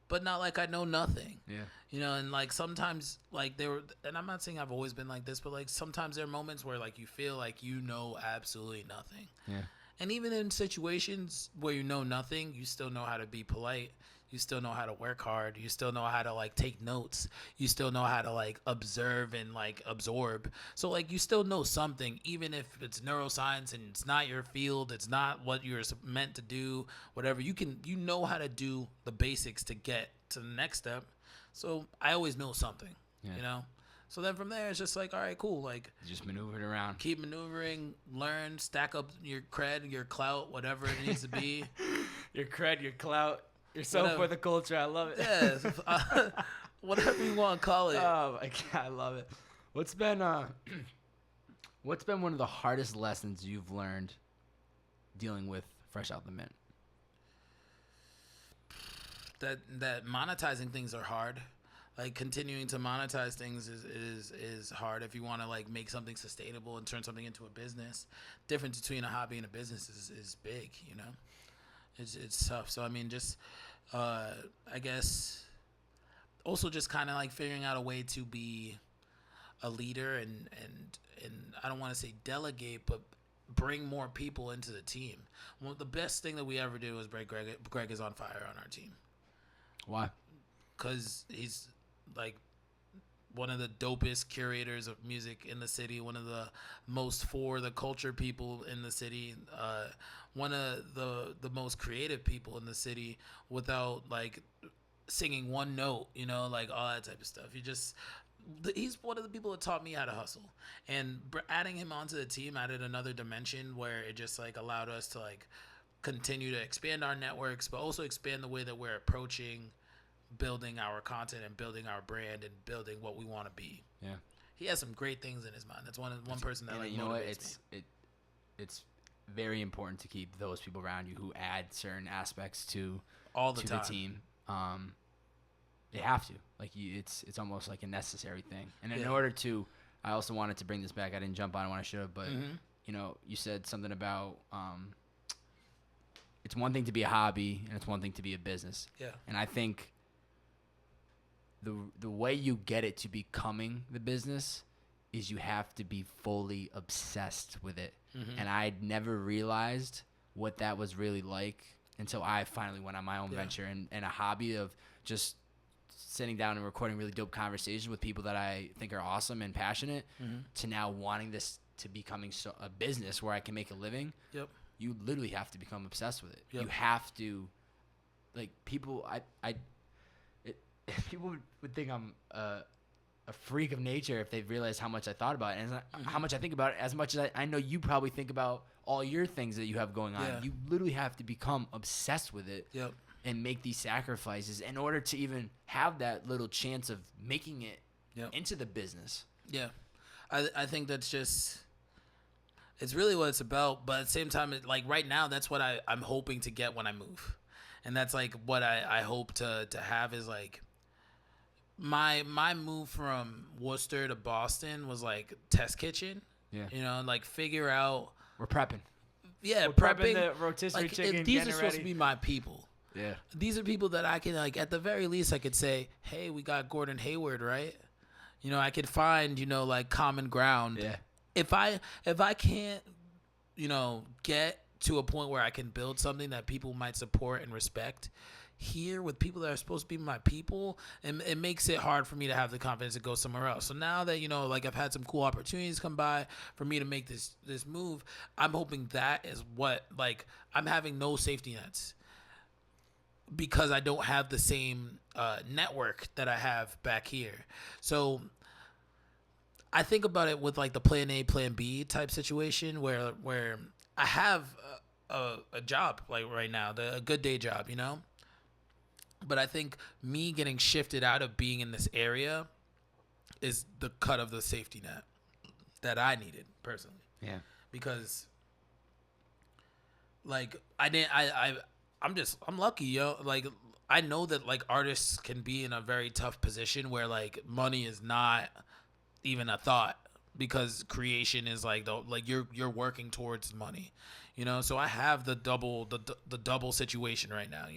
but not like I know nothing. Yeah. And like sometimes, like, and I'm not saying I've always been like this, but like sometimes there are moments where like you feel like you know absolutely nothing. Yeah. And even in situations where you know nothing, you still know how to be polite. You still know how to work hard. You still know how to like take notes. You still know how to like observe and like absorb. So like you still know something, even if it's neuroscience and it's not your field, it's not what you're meant to do, whatever. You know how to do the basics to get to the next step. So I always know something, So then from there, it's just like, all right, cool. Like, you just maneuver it around. Keep maneuvering, learn, stack up your cred, your clout, whatever it needs to be. Your cred, your clout. You're so for the culture. I love it. Yes. Whatever you want to call it. Oh, my God. I love it. What's been one of the hardest lessons you've learned dealing with Fresh Out the Mint? That monetizing things are hard. Like, continuing to monetize things is hard if you want to like make something sustainable and turn something into a business. Difference between a hobby and a business is big, It's tough. So I mean, just I guess also just kind of like figuring out a way to be a leader and I don't want to say delegate, but bring more people into the team. Well, the best thing that we ever did was bring Greg is on fire on our team. Why? Because he's like one of the dopest curators of music in the city, one of the most for the culture people in the city, one of the most creative people in the city without like singing one note, like all that type of stuff. He's one of the people that taught me how to hustle, and adding him onto the team added another dimension where it just like allowed us to like continue to expand our networks, but also expand the way that we're approaching building our content and building our brand and building what we want to be. Yeah. He has some great things in his mind. That's one person that like motivates me. It's very important to keep those people around you who add certain aspects to the team. They have to. Like it's almost like a necessary thing. And in order to, I also wanted to bring this back. I didn't jump on it when I should have, but you said something about it's one thing to be a hobby and it's one thing to be a business. Yeah. And I think the way you get it to becoming the business is you have to be fully obsessed with it. Mm-hmm. And I'd never realized what that was really like until I finally went on my own venture and a hobby of just sitting down and recording really dope conversations with people that I think are awesome and passionate to now wanting this to becoming a business where I can make a living. Yep. You literally have to become obsessed with it. Yep. You have to, like, people, people would think I'm a freak of nature if they realized how much I thought about it and how much I think about it, as much as I know you probably think about all your things that you have going on. You literally have to become obsessed with it and make these sacrifices in order to even have that little chance of making it into the business. Yeah. I think that's just, it's really what it's about. But at the same time, like right now, that's what I'm hoping to get when I move. And that's like what I hope to have is like, my move from Worcester to Boston was like test kitchen. Yeah. Like figure out. We're prepping. Yeah, we're prepping the rotisserie like, chicken. These are supposed to be my people. Yeah. These are people that I can like at the very least I could say, hey, we got Gordon Hayward, right? I could find, like common ground. Yeah. If I can't, get to a point where I can build something that people might support and respect, here with people that are supposed to be my people, and it makes it hard for me to have the confidence to go somewhere else. So now that, like I've had some cool opportunities come by for me to make this move, I'm hoping that is what, like, I'm having no safety nets because I don't have the same network that I have back here. So I think about it with like the plan A, plan B type situation where I have a job like right now, a good day job, But I think me getting shifted out of being in this area is the cut of the safety net that I needed personally. Yeah. Because like I'm lucky, yo. Like I know that like artists can be in a very tough position where like money is not even a thought because creation is like you're working towards money, So I have the double situation right now,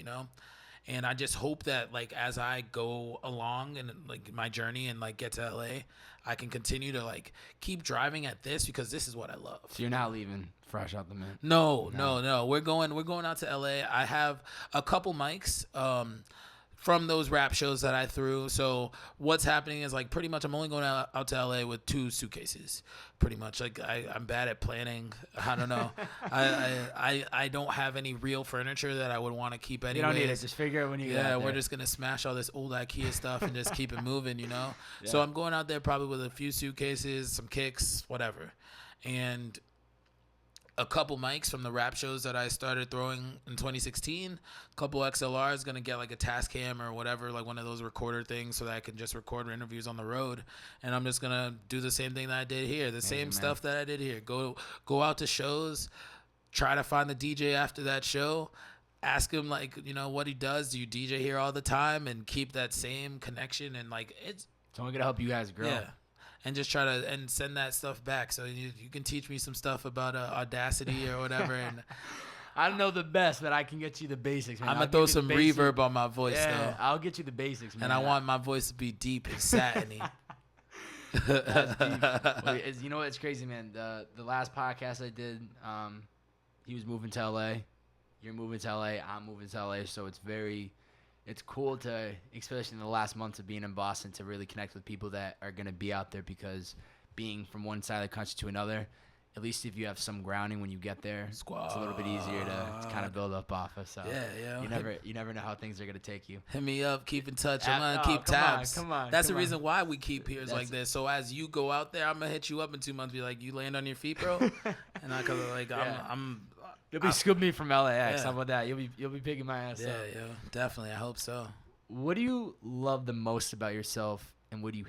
And I just hope that like as I go along and like my journey and like get to LA, I can continue to like keep driving at this because this is what I love. So you're not leaving fresh out the mint? No. We're going out to LA. I have a couple mics from those rap shows that I threw. So what's happening is like pretty much I'm only going out to LA with 2 suitcases. Pretty much like I'm bad at planning. I don't know. I don't have any real furniture that I would want to keep anyways. You don't need it. Just figure it when you get out there. We're just gonna smash all this old IKEA stuff and just keep it moving, Yeah. So I'm going out there probably with a few suitcases, some kicks, whatever, and a couple mics from the rap shows that I started throwing in 2016. A couple XLRs, gonna get like a Tascam or whatever, like one of those recorder things, so that I can just record interviews on the road. And I'm just gonna do the same thing that I did here, same stuff that I did here. Go out to shows, try to find the DJ after that show, ask him like what he does. Do you DJ here all the time? And keep that same connection and like it's only gonna help you guys grow. Yeah. And just try to and send that stuff back, so you can teach me some stuff about Audacity or whatever. And I don't know the best, but I can get you the basics, man. I'm gonna throw some reverb on my voice, though. I'll get you the basics, man. And I want my voice to be deep and satiny. That's deep. Well, you know what? It's crazy, man. The last podcast I did, he was moving to LA. You're moving to LA. I'm moving to LA. So it's cool to, especially in the last months of being in Boston, to really connect with people that are going to be out there, because being from one side of the country to another, at least if you have some grounding when you get there, Squad. It's a little bit easier to kind of build up off of. So yeah. You never know how things are going to take you. Hit me up. Keep in touch. I'm going to keep tabs. Come on. That's the reason why we keep peers like this. So as you go out there, I'm going to hit you up in 2 months. Be like, you land on your feet, bro? And I could like, You'll be scooping me from LAX. How about that? You'll be picking my ass up. Yeah, definitely. I hope so. What do you love the most about yourself, and what do you,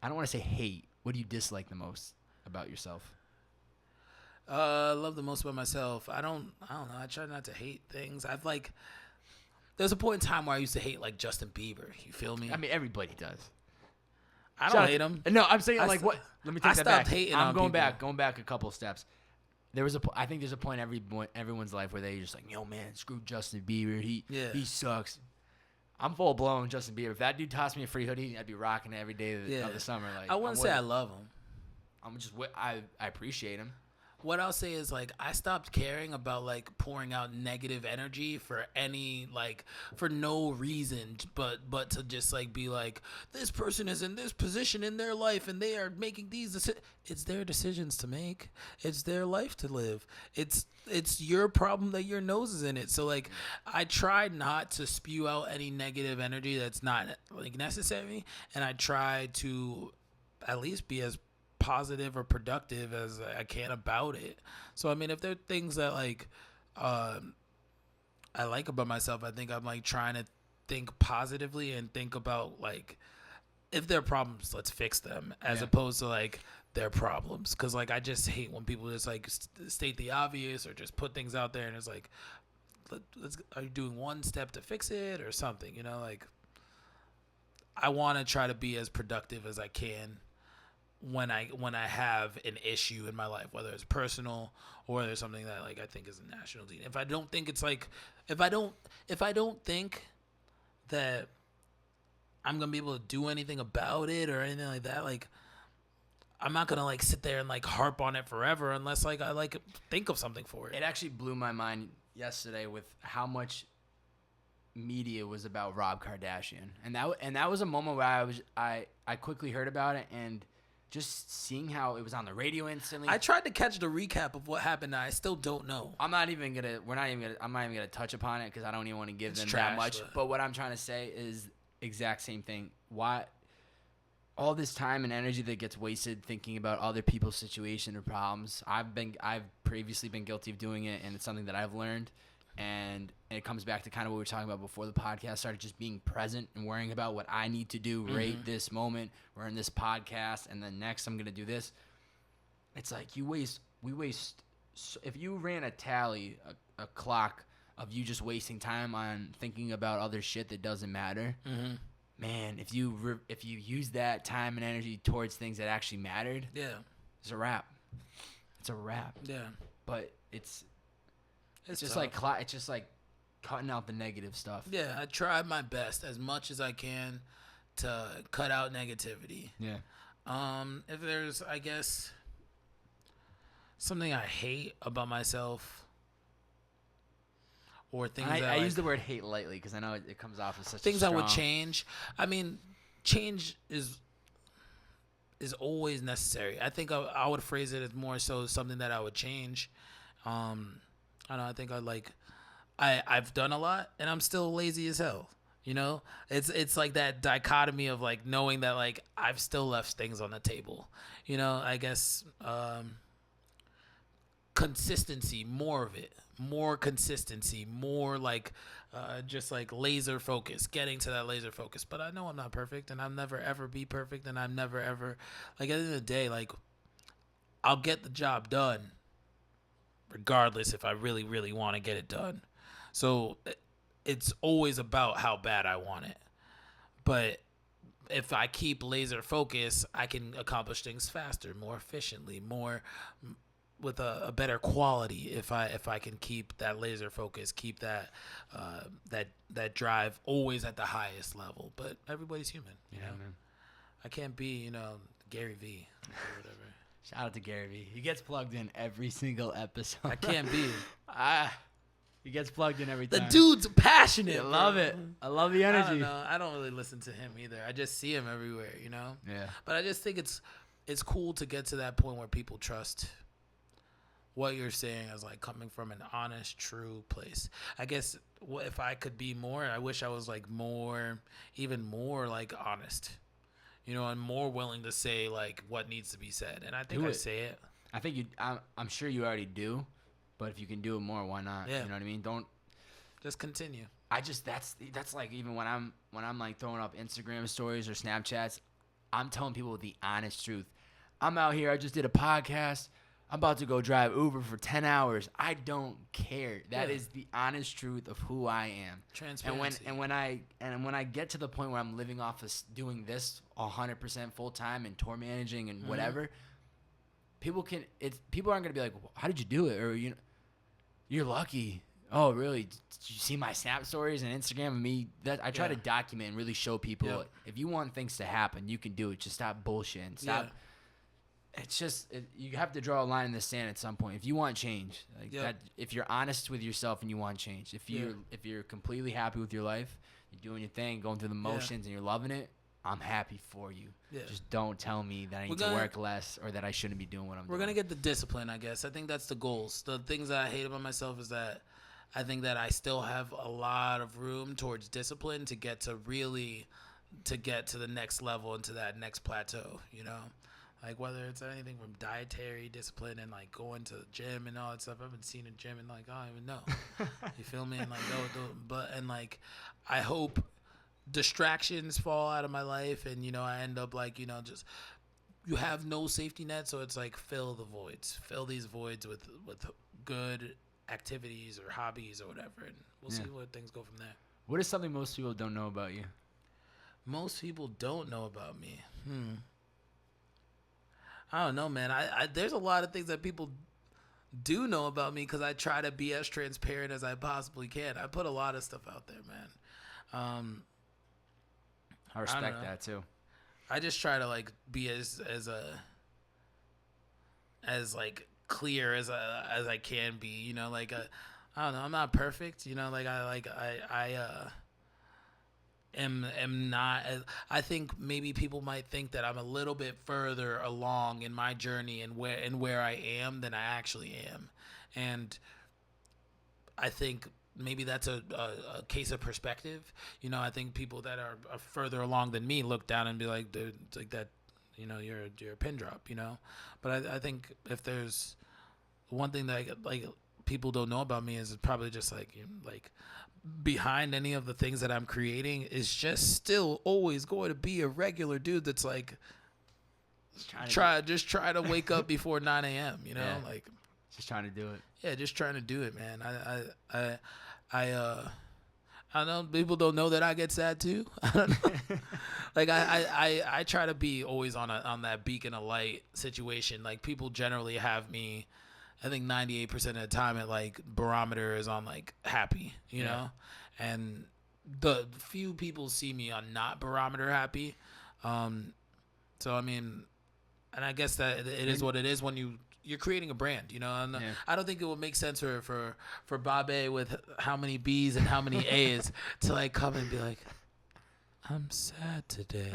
I don't want to say hate, what do you dislike the most about yourself? Love the most about myself. I don't know. I try not to hate things. There's a point in time where I used to hate like Justin Bieber. You feel me? I mean, everybody does. I don't hate him. No, I'm saying what? Let me take that back. Hating I'm on going people. going back a couple steps. I think there's a point in everyone's life where they just like, yo man, screw Justin Bieber. He sucks. I'm full blown Justin Bieber. If that dude tossed me a free hoodie, I'd be rocking it every day of the summer. Like, I wouldn't say I love him. I appreciate him. What I'll say is like I stopped caring about like pouring out negative energy for any for no reason, but to just like be like, this person is in this position in their life and they are making these it's their decisions to make. It's their life to live. It's your problem that your nose is in it. So like I try not to spew out any negative energy that's not like necessary, and I try to at least be as positive or productive as I can about it. So I mean, if there are things that like I like about myself, I think I'm like trying to think positively and think about like, if there are problems, let's fix them, as opposed to like their problems. Because like I just hate when people just like state the obvious or just put things out there and it's like, are you doing one step to fix it or something? Like I want to try to be as productive as I can when I have an issue in my life, whether it's personal or there's something that like I think is a national need. If I don't think it's like, if I don't think that I'm gonna be able to do anything about it or anything like that, like I'm not gonna like sit there and like harp on it forever unless like I like think of something for it. It actually blew my mind yesterday with how much media was about Rob Kardashian, and that was a moment where I quickly heard about it, and just seeing how it was on the radio instantly. I tried to catch the recap of what happened. I still don't know. I'm not even gonna touch upon it because I don't even want to give them trash, that much. But what I'm trying to say is exact same thing. Why all this time and energy that gets wasted thinking about other people's situation or problems? I've previously been guilty of doing it, and it's something that I've learned. And it comes back to kind of what we were talking about before the podcast started, just being present and worrying about what I need to do right this moment. We're in this podcast, and then next I'm going to do this. It's like we waste. If you ran a tally, a clock of you just wasting time on thinking about other shit that doesn't matter, man, if you use that time and energy towards things that actually mattered, it's a wrap. It's a wrap. Yeah. But it's just tough. it's just like cutting out the negative stuff. Yeah, I try my best as much as I can to cut out negativity. Yeah. If there's, I guess, something I hate about myself, or things I use the word hate lightly because I know it comes off as such things a I would strong... change. I mean, change is always necessary. I think I would phrase it as more so something that I would change. I don't know. I think I've done a lot and I'm still lazy as hell. You know, it's like that dichotomy of like knowing that like I've still left things on the table. You know, I guess consistency, more of it, more consistency, more like just like laser focus, getting to that laser focus. But I know I'm not perfect, and I'll never ever be perfect, and I'm never ever like at the end of the day, like I'll get the job done regardless if I really, really want to get it done. So it's always about how bad I want it. But if I keep laser focus, I can accomplish things faster, more efficiently, more with a better quality. If I can keep that laser focus, keep that that drive always at the highest level. But everybody's human, you know? Man. I can't be, Gary V or whatever. Shout out to Gary V. He gets plugged in every single episode. I can't be. He gets plugged in every time. The dude's passionate. I love it. I love the energy. I don't know. I don't really listen to him either. I just see him everywhere, Yeah. But I just think it's cool to get to that point where people trust what you're saying as like coming from an honest, true place. I guess if I could be more, I wish I was like even more like honest, and more willing to say like what needs to be said. And I think I say it. I think I'm sure you already do, but if you can do it more, why not? Yeah. You know what I mean? Don't just continue. That's like even when I'm like throwing up Instagram stories or Snapchats, I'm telling people the honest truth. I'm out here. I just did a podcast. I'm about to go drive Uber for 10 hours. I don't care. That is the honest truth of who I am. Transparency. And when I get to the point where I'm living off of doing this 100% full time and tour managing and whatever, people aren't gonna be like, how did you do it? Or you're lucky. Oh, really? Did you see my Snap stories and Instagram of me? That I try to document and really show people if you want things to happen, you can do it. Just stop bullshitting. Stop. Yeah. It's just you have to draw a line in the sand at some point if you want change. That, if you're honest with yourself and you want change, if you're completely happy with your life, you're doing your thing, going through the motions, and you're loving it, I'm happy for you. Yeah. Just don't tell me that I need to work less or that I shouldn't be doing what I'm doing. We're gonna get the discipline, I guess. I think that's the goals. The things that I hate about myself is that I think that I still have a lot of room towards discipline to get to the next level and to that next plateau. Like whether it's anything from dietary discipline and like going to the gym and all that stuff. I haven't seen a gym in like I don't even know. You feel me? And like I hope distractions fall out of my life and I end up like just you have no safety net, so it's like fill these voids with good activities or hobbies or whatever, and we'll see where things go from there. What is something most people don't know about you? Most people don't know about me. I don't know, man. I there's a lot of things that people do know about me because I try to be as transparent as I possibly can. I put a lot of stuff out there, man. I respect that too. I just try to like be as like clear as I can be. Like I don't know. I'm not perfect. am not. I think maybe people might think that I'm a little bit further along in my journey and where I am than I actually am, and I think maybe that's a case of perspective. You know, I think people that are further along than me look down and be like, dude, it's like that. You know, you're a pin drop. You know, but I think if there's one thing that people don't know about me is probably just like behind any of the things that I'm creating is just still always going to be a regular dude that's like try to wake up before 9 a.m. You know, Yeah. like Just trying to do it. yeah, just trying to do it, man. I know people don't know that I get sad too. I don't know. Like I try to be always on that beacon of light situation. Like people generally have me, I think 98% of the time at like barometer is on like happy, you know, and the few people see me on not barometer happy. So I mean, and I guess that it is what it is when you're creating a brand, you know. And I don't think it would make sense for Bobbbaaaay with how many B's and how many A's to like come and be like, I'm sad today.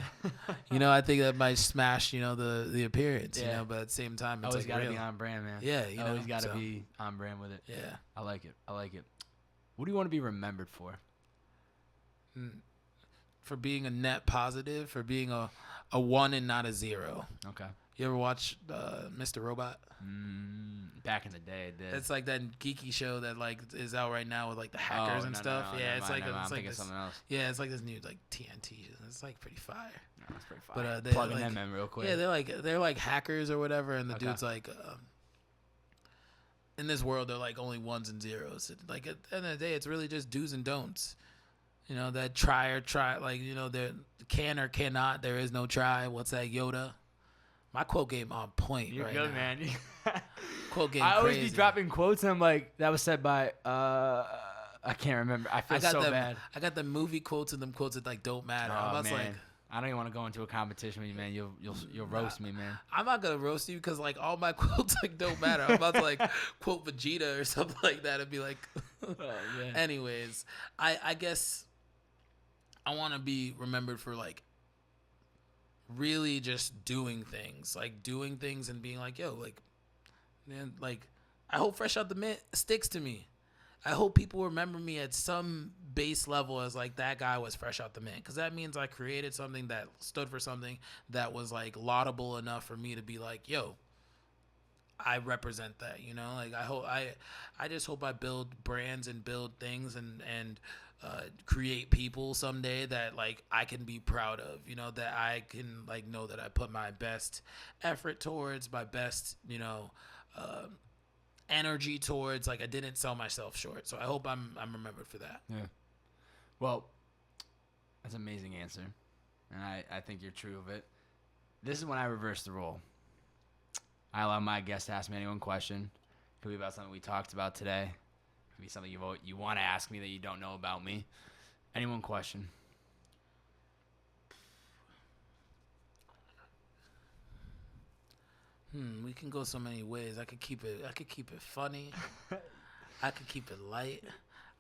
You know, I think that might smash, you know, the appearance, you know, but at the same time, it's always like got to be on brand, man. Yeah, you know, always got to be on brand with it. Yeah. I like it. What do you want to be remembered for? For being a net positive, for being a 1 and not a 0. Okay. You ever watch Mr. Robot? Back in the day, I did. It's like that geeky show that like is out right now with like the hackers and stuff. Yeah, it's like something else. Yeah, it's like this new like TNT. It's like pretty fire. No, it's pretty fire. But plugging them in real quick. Yeah, they're like hackers or whatever, and the dude's like, in this world they're like only 1s and 0s. Like at the end of the day, it's really just do's and don'ts. You know, that try, like, you know, there can or cannot. There is no try. What's that, Yoda? My quote game on point. You're right good, now. man. Quote game. I always crazy. be dropping quotes, and I'm like, that was said by I can't remember. I feel so bad. I got the movie quotes and them quotes that like don't matter. Oh, I was man. like, I don't even want to go into a competition with you, man. You'll roast me, man. I'm not gonna roast you because like all my quotes like don't matter. I'm about to like quote Vegeta or something like that and be like. Anyways, I guess I want to be remembered for like really just doing things and being like, yo, like, man, like, I hope Fresh Out the Mint sticks to me. I hope people remember me at some base level as like that guy was Fresh Out the Mint, because that means I created something that stood for something that was like laudable enough for me to be like, yo, I represent that, you know. Like I just hope I build brands and build things and create people someday that like I can be proud of, you know, that I can like know that I put my best effort towards, my best, you know, energy towards. Like I didn't sell myself short, so I hope I'm remembered for that. Yeah. Well, that's an amazing answer, and I think you're true of it. This is when I reverse the role. I allow my guests to ask me any one question. It could be about something we talked about today. It could be something you want to ask me that you don't know about me. Any one question. We can go so many ways. I could keep it funny. I could keep it light.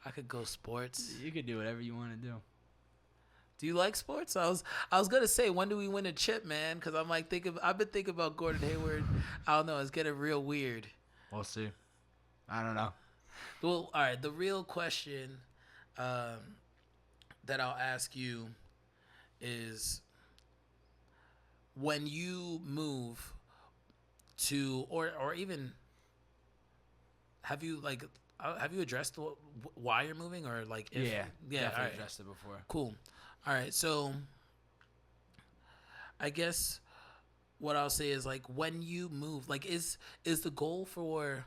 I could go sports. You could do whatever you want to do. Do you like sports? I was gonna say, when do we win a chip, man? Because I'm like I've been thinking about Gordon Hayward. I don't know. It's getting real weird. We'll see. I don't know. Well, all right. The real question that I'll ask you is, when you move to, or even, have you addressed why you're moving, or like if, yeah, definitely right. addressed it before. Cool. All right, so I guess what I'll say is, like, when you move, like, is the goal for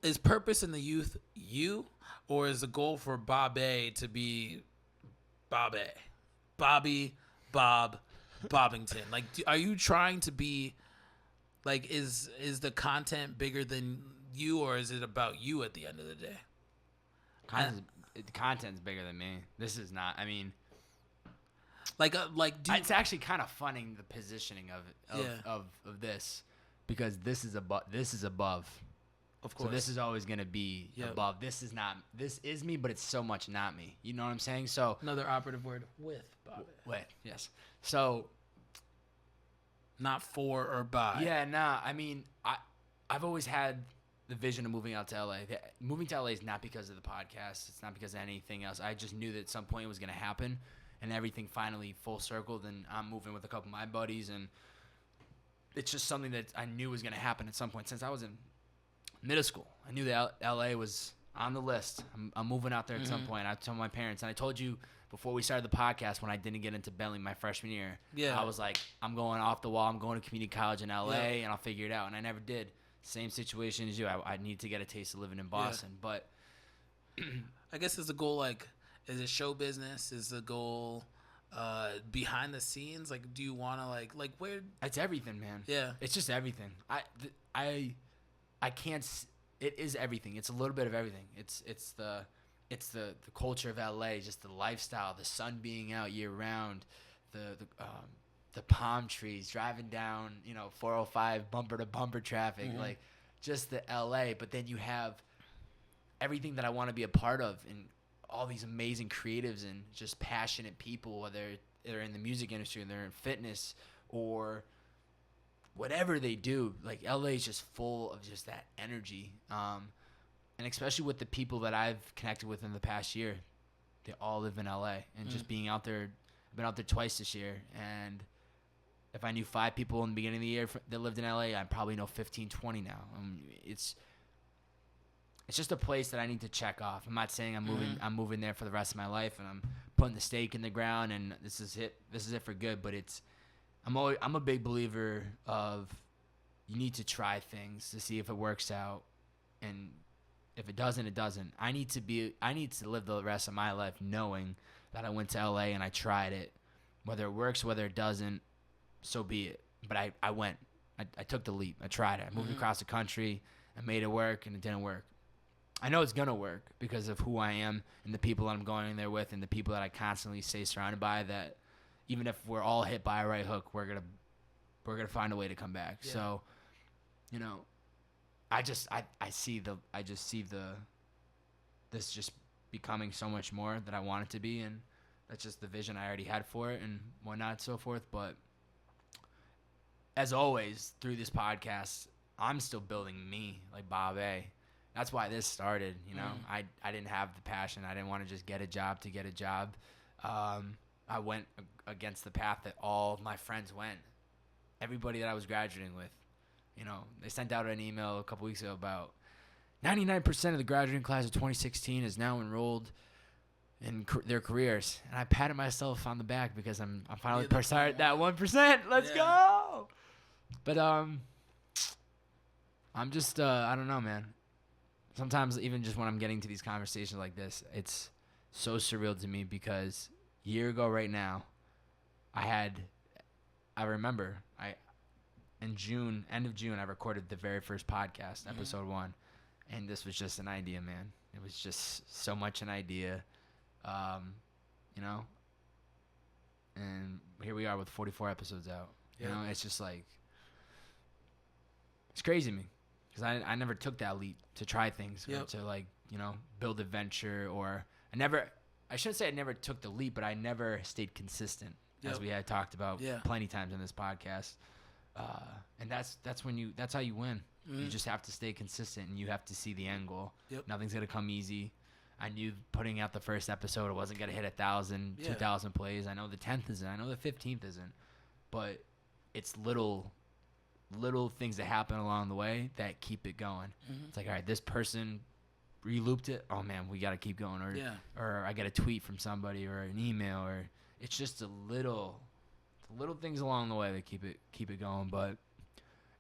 is Purpose in the Youth you, or is the goal for Bobbbaaaay to be Bobbbaaaay, Bobby, Bob, Bobbington? Like, are you trying to be, like, is the content bigger than you, or is it about you at the end of the day? Content's bigger than me. This is not. I mean, it's actually kind of funning the positioning of this, because this is above. Of course. So this is always going to be above. This is me, but it's so much not me. You know what I'm saying? So another operative word, with Bobbbaaaay. With, yes. So not for or by. Yeah, nah. I mean, I've always had the vision of moving out to LA. Moving to LA is not because of the podcast. It's not because of anything else. I just knew that at some point it was going to happen, and everything finally full circled, and I'm moving with a couple of my buddies, and it's just something that I knew was going to happen at some point. Since I was in middle school, I knew that LA was on the list. I'm moving out there at some point. I told my parents, and I told you before we started the podcast when I didn't get into Bentley my freshman year. Yeah. I was like, I'm going off the wall. I'm going to community college in LA, and I'll figure it out. And I never did. Same situation as you. I need to get a taste of living in Boston. But I guess is the goal, like, is it show business? Is the goal behind the scenes? Like, do you want to, like where? It's everything, man. Yeah. It's just everything. I can't. It is everything. It's a little bit of everything. It's the culture of LA, just the lifestyle, the sun being out year round, the palm trees, driving down, 405 bumper to bumper traffic, like just the LA. But then you have everything that I want to be a part of, and all these amazing creatives and just passionate people, whether they're in the music industry, or they're in fitness, or whatever they do. Like, LA is just full of just that energy. And especially with the people that I've connected with in the past year, they all live in LA. And just being out there, I've been out there twice this year. And if I knew 5 people in the beginning of the year that lived in LA, I probably know 15, 20 now. It's just a place that I need to check off. I'm not saying I'm moving there for the rest of my life, and I'm putting the stake in the ground, and this is it for good. But I'm a big believer of, you need to try things to see if it works out, and if it doesn't, it doesn't. I need to live the rest of my life knowing that I went to LA and I tried it. Whether it works, whether it doesn't, so be it. But I went. I took the leap. I tried it. I moved across the country. I made it work, and it didn't work. I know it's gonna work because of who I am and the people that I'm going there with, and the people that I constantly stay surrounded by. That even if we're all hit by a right hook, we're gonna find a way to come back. Yeah. So, I just see this just becoming so much more that I want it to be, and that's just the vision I already had for it and whatnot and so forth. But as always, through this podcast, I'm still building me, like Bobbbaaaay. That's why this started, I didn't have the passion. I didn't want to just get a job to get a job. I went against the path that all my friends went. Everybody that I was graduating with, they sent out an email a couple weeks ago about 99% of the graduating class of 2016 is now enrolled in their careers. And I patted myself on the back because I'm finally started that 1%. Let's go. But I'm just I don't know, man. Sometimes even just when I'm getting to these conversations like this, it's so surreal to me because a year ago right now, I remember in June, end of June, I recorded the very first podcast, episode 1. And this was just an idea, man. It was just so much an idea, and here we are with 44 episodes out. Yeah. It's just like, it's crazy to me. Because I never took that leap to try things, or to build a venture, or I shouldn't say I never took the leap, but I never stayed consistent, as we had talked about plenty times in this podcast. And that's how you win. You just have to stay consistent, and you have to see the end goal. Nothing's going to come easy. I knew putting out the first episode, it wasn't going to hit 1,000, 2,000 plays. I know the 10th isn't. I know the 15th isn't. But it's little things that happen along the way that keep it going. It's like, all right, this person re-looped it. Oh man, we got to keep going. Or I got a tweet from somebody, or an email, or it's just the little things along the way that keep it going. But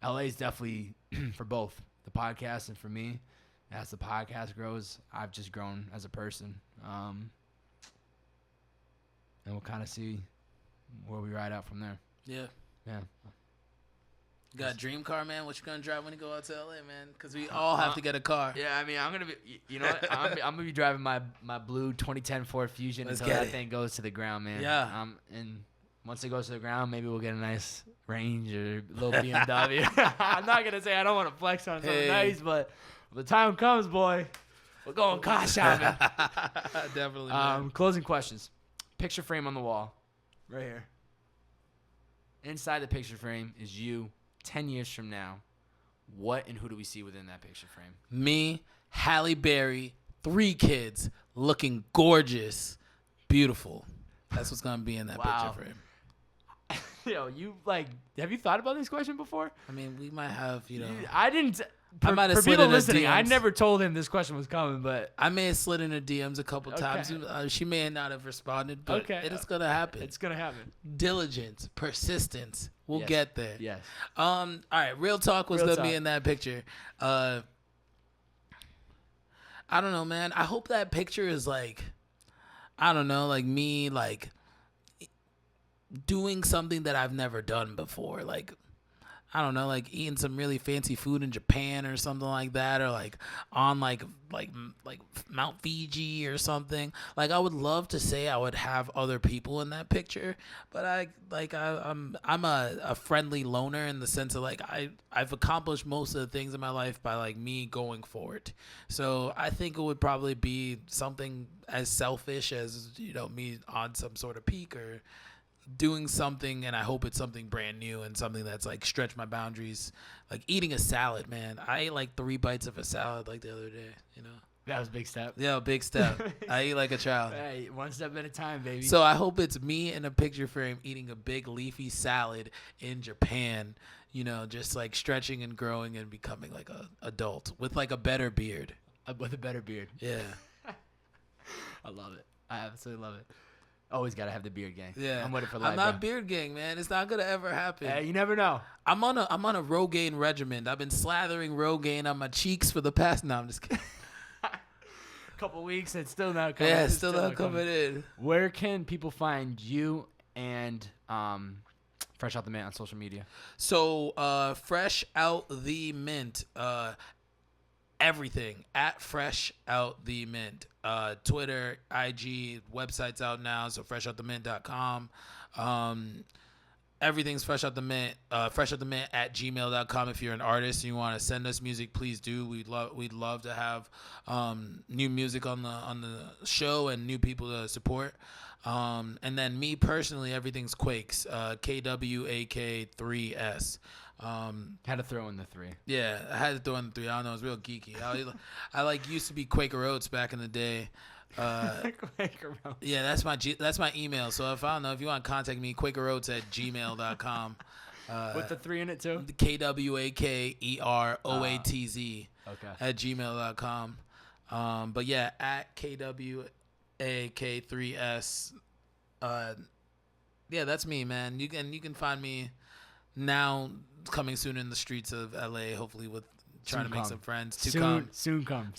LA is definitely for both the podcast and for me. As the podcast grows, I've just grown as a person. And we'll kind of see where we ride out from there. Yeah. You got a dream car, man? What you gonna drive when you go out to LA, man? Because we all have to get a car. Yeah, I mean, I'm gonna be. You know what? I'm gonna be driving my blue 2010 Ford Fusion until that thing goes to the ground, man. Yeah. And once it goes to the ground, maybe we'll get a nice Range or a little BMW. I'm not gonna say I don't want to flex on something nice, but When the time comes, boy, we're going car shopping. Definitely. Man. Closing questions. Picture frame on the wall, right here. Inside the picture frame is you 10 years from now. What and who do we see within that picture frame? Me, Halle Berry, 3 kids, looking gorgeous, beautiful. That's what's gonna be in that picture frame. Yo, have you thought about this question before? I mean, we might have, I didn't. I might have for slid people in her listening, I DMs. never told him this question was coming, but I may have slid in her DMs a couple Okay. times. She may not have responded, but Okay. it is gonna happen. it's gonna happen. Diligence, persistence. We'll Yes. get there. Yes. All right. Real talk was Real gonna be talk. in that picture. I don't know, man. I hope that picture is like, I don't know, like me, like doing something that I've never done before. Like, I don't know, like eating some really fancy food in Japan or something like that, or like on like Mount Fiji or something. Like, I would love to say I would have other people in that picture, but I'm a friendly loner in the sense of like I've accomplished most of the things in my life by like me going for it. So I think it would probably be something as selfish as me on some sort of peak or doing something, and I hope it's something brand new and something that's like stretch my boundaries. Like eating a salad, man. I ate like 3 bites of a salad like the other day, That was a big step. Yeah, big step. I eat like a child. Hey, one step at a time, baby. So I hope it's me in a picture frame eating a big leafy salad in Japan, just like stretching and growing and becoming like a adult with like a better beard. With a better beard. Yeah. I love it. I absolutely love it. Always got to have the beard gang. Yeah. I'm with it for life. I'm not bro. beard gang, man. It's not gonna ever happen. Hey, you never know. I'm on a Rogaine regimen. I've been slathering Rogaine on my cheeks for the past. No, I'm just kidding. Couple weeks and still not coming. Yeah, It's still not coming in. Where can people find you and Fresh Out the Mint on social media? So, Fresh Out the Mint, everything at Fresh Out the Mint, Twitter, IG, website's out now. So freshoutthemint.com. Everything's Fresh Out the Mint. Fresh Out the Mint at gmail.com. If you're an artist and you want to send us music, please do. We'd love to have new music on the show and new people to support. And then me personally, everything's Kwakes, KWAK3S. Had to throw in the 3. Yeah, I had to throw in the 3. I don't know, it's real geeky. I used to be Quaker Oats back in the day. Yeah, that's my email. So if you want to contact me, QuakerOats@gmail.com. With the 3 in it too? KWAKEROATZ Okay. at gmail.com. But yeah, at KWAK3S. Yeah, that's me, man. You can find me now, coming soon in the streets of LA, hopefully with trying to make some friends. Soon come.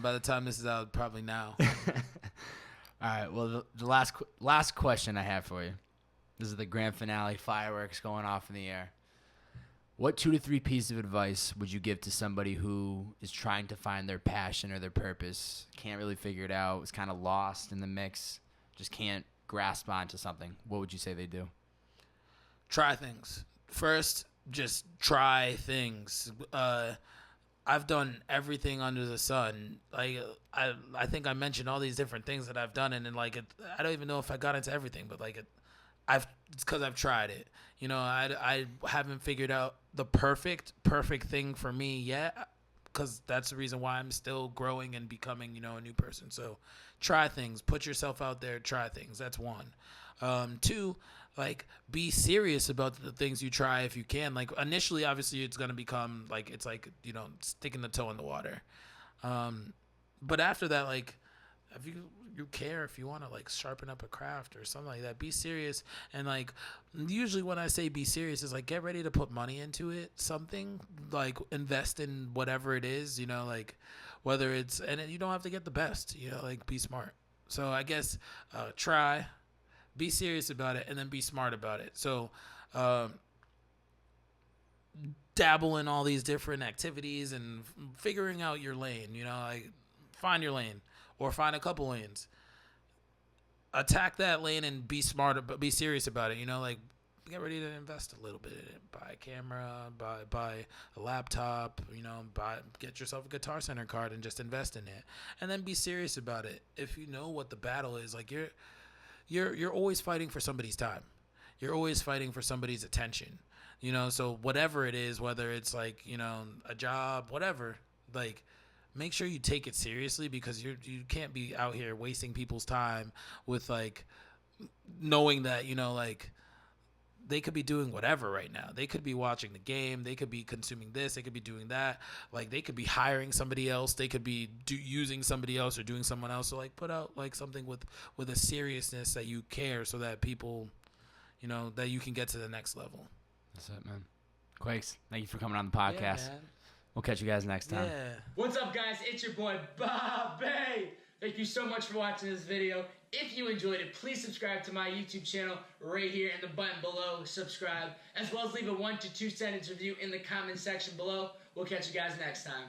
By the time this is out, probably now. All right. Well, the last question I have for you. This is the grand finale. Fireworks going off in the air. What 2 to 3 pieces of advice would you give to somebody who is trying to find their passion or their purpose, can't really figure it out, is kind of lost in the mix, just can't grasp onto something? What would you say they do? Try things. First, just try things. I've done everything under the sun. Like I think I mentioned all these different things that I've done, and then I don't even know if I got into everything, but it's because I've tried it. I haven't figured out the perfect thing for me yet, because that's the reason why I'm still growing and becoming a new person. So try things, put yourself out there, try things. That's 1. 2, be serious about the things you try if you can. Initially, obviously, it's gonna become it's sticking the toe in the water. But after that, if you care, if you want to sharpen up a craft or something like that, be serious. And usually when I say be serious, is get ready to put money into it. Something invest in whatever it is. Whether it's, and you don't have to get the best. Be smart. So I guess try. Be serious about it, and then be smart about it. So, dabble in all these different activities and figuring out your lane. Find your lane or find a couple lanes. Attack that lane and be smart, but be serious about it. get ready to invest a little bit in it. Buy a camera, buy a laptop, get yourself a Guitar Center card and just invest in it. And then be serious about it. If you know what the battle is, like you're always fighting for somebody's time. You're always fighting for somebody's attention. So whatever it is, whether it's like, a job, whatever, like make sure you take it seriously, because you can't be out here wasting people's time with like knowing that, like they could be doing whatever right now. They could be watching the game. They could be consuming this. They could be doing that. Like they could be hiring somebody else. They could be using somebody else or doing someone else. So like put out like something with a seriousness that you care, so that people, that you can get to the next level. That's it, man. Kwakes, thank you for coming on the podcast. Yeah, man. We'll catch you guys next time. Yeah. What's up, guys? It's your boy, Bobbbaaaay. Thank you so much for watching this video. If you enjoyed it, please subscribe to my YouTube channel right here in the button below. Subscribe, as well as leave a 1 to 2 sentence review in the comment section below. We'll catch you guys next time.